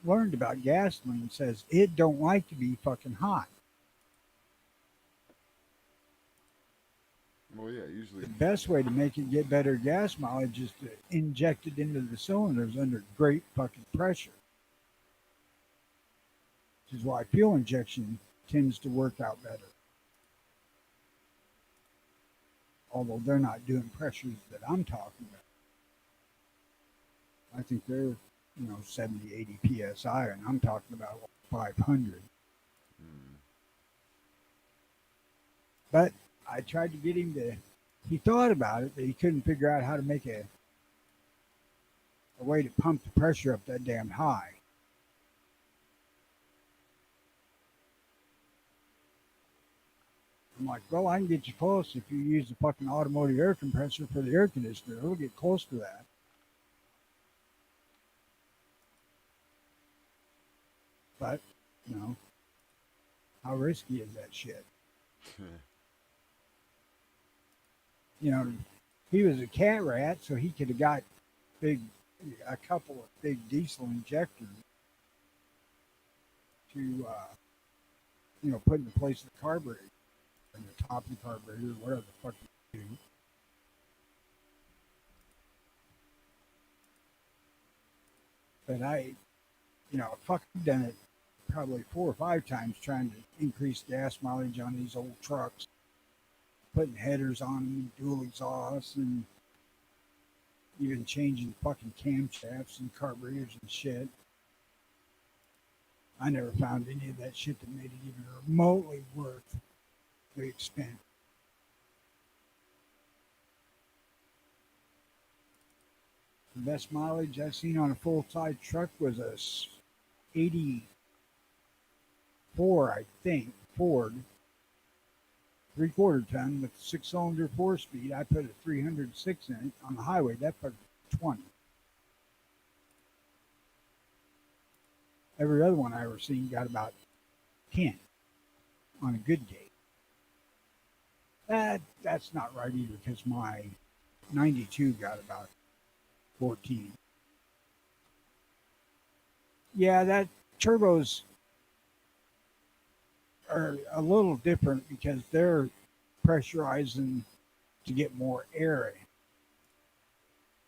learned about gasoline says it don't like to be fucking hot. Well, yeah, usually. The best way to make it get better gas mileage is to inject it into the cylinders under great fucking pressure. Which is why fuel injection tends to work out better. Although they're not doing pressures that I'm talking about. I think they're, 70, 80 psi, and I'm talking about 500. But I tried to get him to. He thought about it, but he couldn't figure out how to make a way to pump the pressure up that damn high. I'm like, well, I can get you close if you use the fucking automotive air compressor for the air conditioner. It'll get close to that. But, how risky is that shit? He was a cat rat, so he could have got a couple of big diesel injectors to, put in the place of the carburetor, and the top of the carburetor, whatever the fuck you do. But fucking done it probably 4 or 5 times trying to increase gas mileage on these old trucks, putting headers on them, dual exhausts, and even changing fucking camshafts and carburetors and shit. I never found any of that shit that made it even remotely worth the expense. The best mileage I've seen on a full-size truck was a 84, I think, Ford, 3/4 ton with 6-cylinder 4-speed. I put a 306 in it on the highway. That put 20. Every other one I ever seen got about 10 on a good day. That's not right either because my 92 got about 14. Yeah, that turbos are a little different because they're pressurizing to get more air in.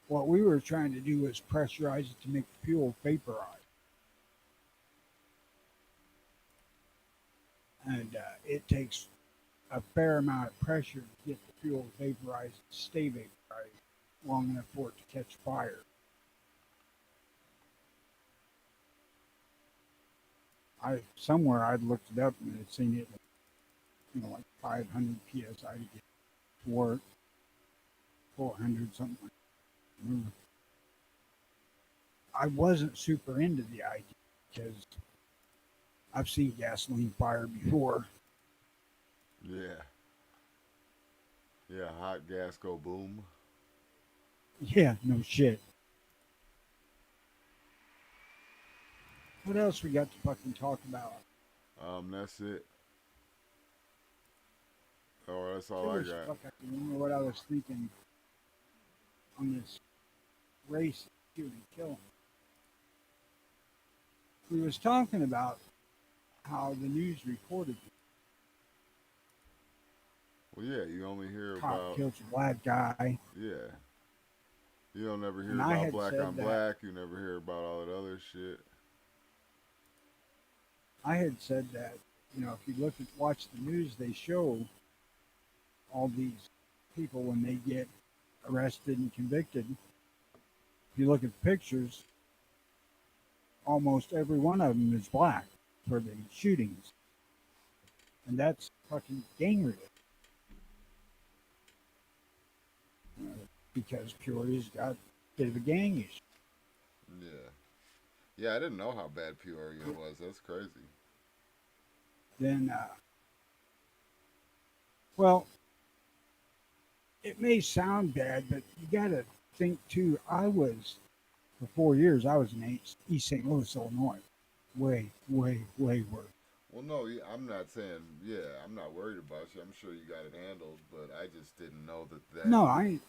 What we were trying to do was pressurize it to make the fuel vaporize. And it takes a fair amount of pressure to get the fuel vaporized and stay vaporized long enough for it to catch fire. Somewhere I'd looked it up and had seen it, like 500 psi to get to work, 400 something like that. I wasn't super into the idea because I've seen gasoline fire before. Yeah. Yeah, hot gas go boom. Yeah, no shit. What else we got to fucking talk about? That's it. Oh, that's all I got. I don't know what I was thinking. on this race, shoot and kill 'em. We was talking about how the news reported Well, yeah, you only hear the cop about, kills a black guy, yeah. You don't ever hear and I about had black said on that black. You never hear about all that other shit. I had said that, if you watch the news, they show all these people when they get arrested and convicted. If you look at the pictures, almost every one of them is black for the shootings, and that's fucking gang related. Because Peoria's got a bit of a gang issue. Yeah. Yeah, I didn't know how bad Peoria was. That's crazy. Then, well, it may sound bad, but you got to think too. For 4 years, I was in East St. Louis, Illinois. Way, way, way worse. Well, no, yeah, I'm not saying, yeah, I'm not worried about you. I'm sure you got it handled, but I just didn't know that No, I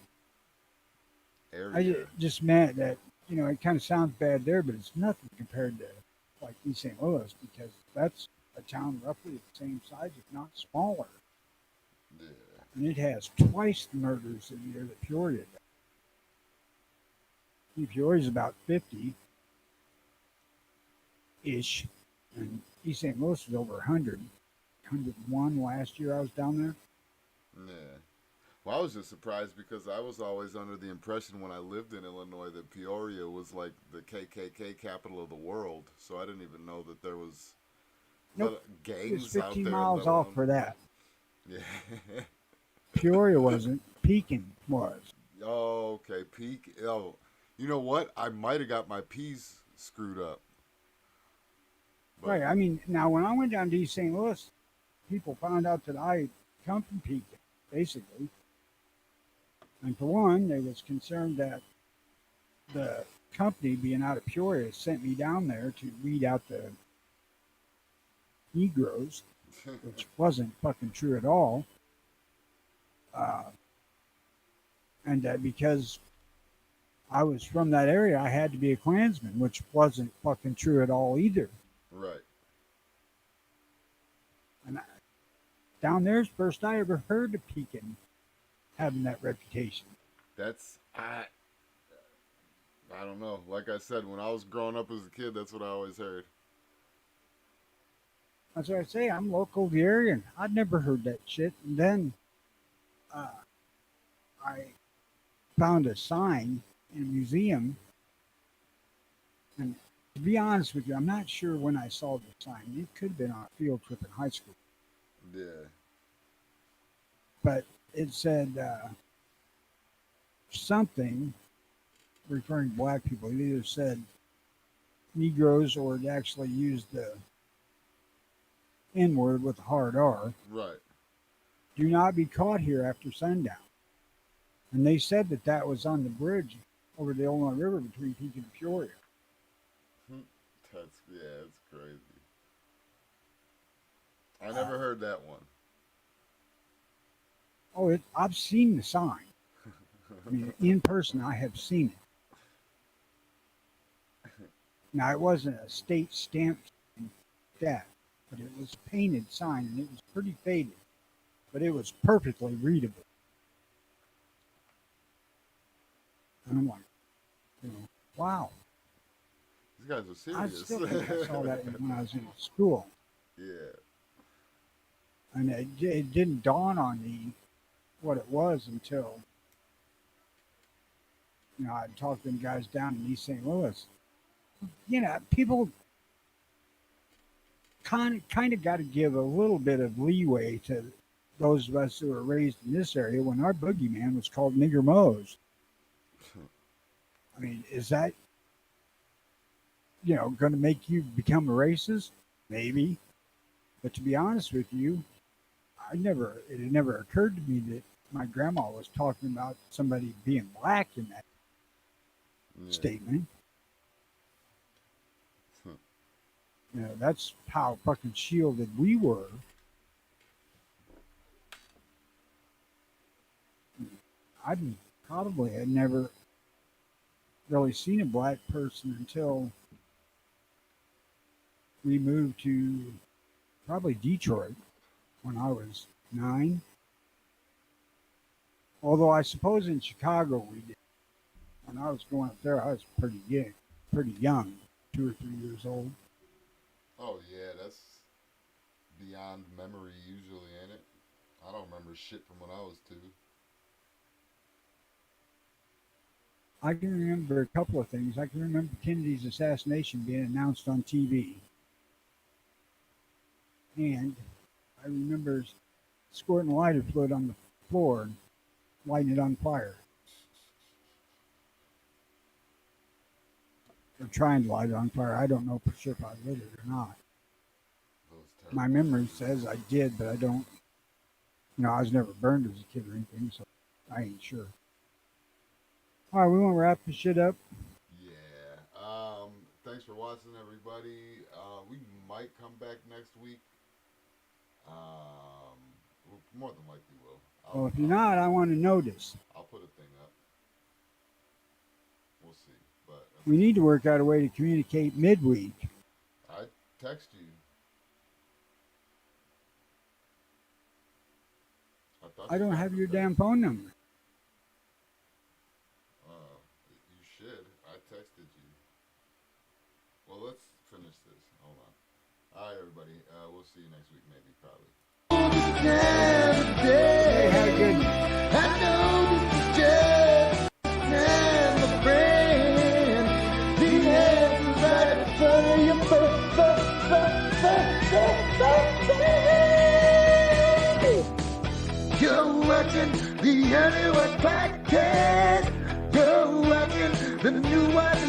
area. just meant that, it kind of sounds bad there, but it's nothing compared to like East St. Louis because that's a town roughly the same size, if not smaller. Yeah. And it has twice the murders a year that Peoria does. Peoria's about 50-ish, and East St. Louis was over 100, 101 last year I was down there. Yeah. Well, I was just surprised because I was always under the impression when I lived in Illinois that Peoria was like the KKK capital of the world. So I didn't even know that there was Nope. gangs It was out 15 there. miles off for that. Yeah. Peoria wasn't. Pekin was. Oh, okay. Peak. Oh, you know what? I might have got my P's screwed up. But, Right. I mean, now when I went down to East St. Louis, people found out that I come from Pekin, basically. And for one, they was concerned that the company being out of Peoria sent me down there to weed out the Negroes, which wasn't fucking true at all. And that because I was from that area, I had to be a Klansman, which wasn't fucking true at all either. Right. And down there's first I ever heard of Pekin having that reputation. That's I don't know. Like I said, when I was growing up as a kid, that's what I always heard. That's what I say. I'm local to the area, and I'd never heard that shit. And then I found a sign in a museum, and to be honest with you, I'm not sure when I saw the sign. It could have been on a field trip in high school. Yeah. But it said something referring to black people. It either said Negroes or it actually used the N word with a hard R. Right. Do not be caught here after sundown. And they said that that was on the bridge over the Illinois River between Pekin and Peoria. That's crazy. I never heard that one. Oh, I've seen the sign. I mean, in person, I have seen it. Now, it wasn't a state stamp sign like that, but it was a painted sign, and it was pretty faded, but it was perfectly readable. And I'm like, wow. These guys are I serious. still think I saw that when I was in school. Yeah. And it didn't dawn on me what it was until, I talked to them guys down in East St. Louis. People kind of got to give a little bit of leeway to those of us who were raised in this area when our boogeyman was called Nigger Mose. I mean, is that, going to make you become a racist? Maybe. But to be honest with you, it had never occurred to me that my grandma was talking about somebody being black in that statement. That's how fucking shielded we were. I probably had never really seen a black person until we moved to probably Detroit when I was 9. Although I suppose in Chicago we did. When I was going up there, I was pretty young, 2 or 3 years old. Oh yeah, that's beyond memory usually, ain't it? I don't remember shit from when I was 2. I can remember a couple of things. I can remember Kennedy's assassination being announced on TV. And I remember squirting lighter fluid on the floor and lighting it on fire. Or trying to light it on fire. I don't know for sure if I lit it or not. Those My terrible memory memories. says I did, but I don't. I was never burned as a kid or anything, so I ain't sure. All right, we want to wrap this shit up. Yeah. Thanks for watching, everybody. We might come back next week. We more than likely will. Well, if you're not, I want to notice. I'll put a thing up. We'll see. But We need to work out a way to communicate midweek. I text you. I don't have your damn phone number. You should. I texted you. Well, let's finish this. Hold on. All right, everybody. We'll see you next week, maybe, probably. Hey, have a good one. I know this is just another friend. The answer's right in front of you. You're watching the Hollywood Podcast. You're watching the new one.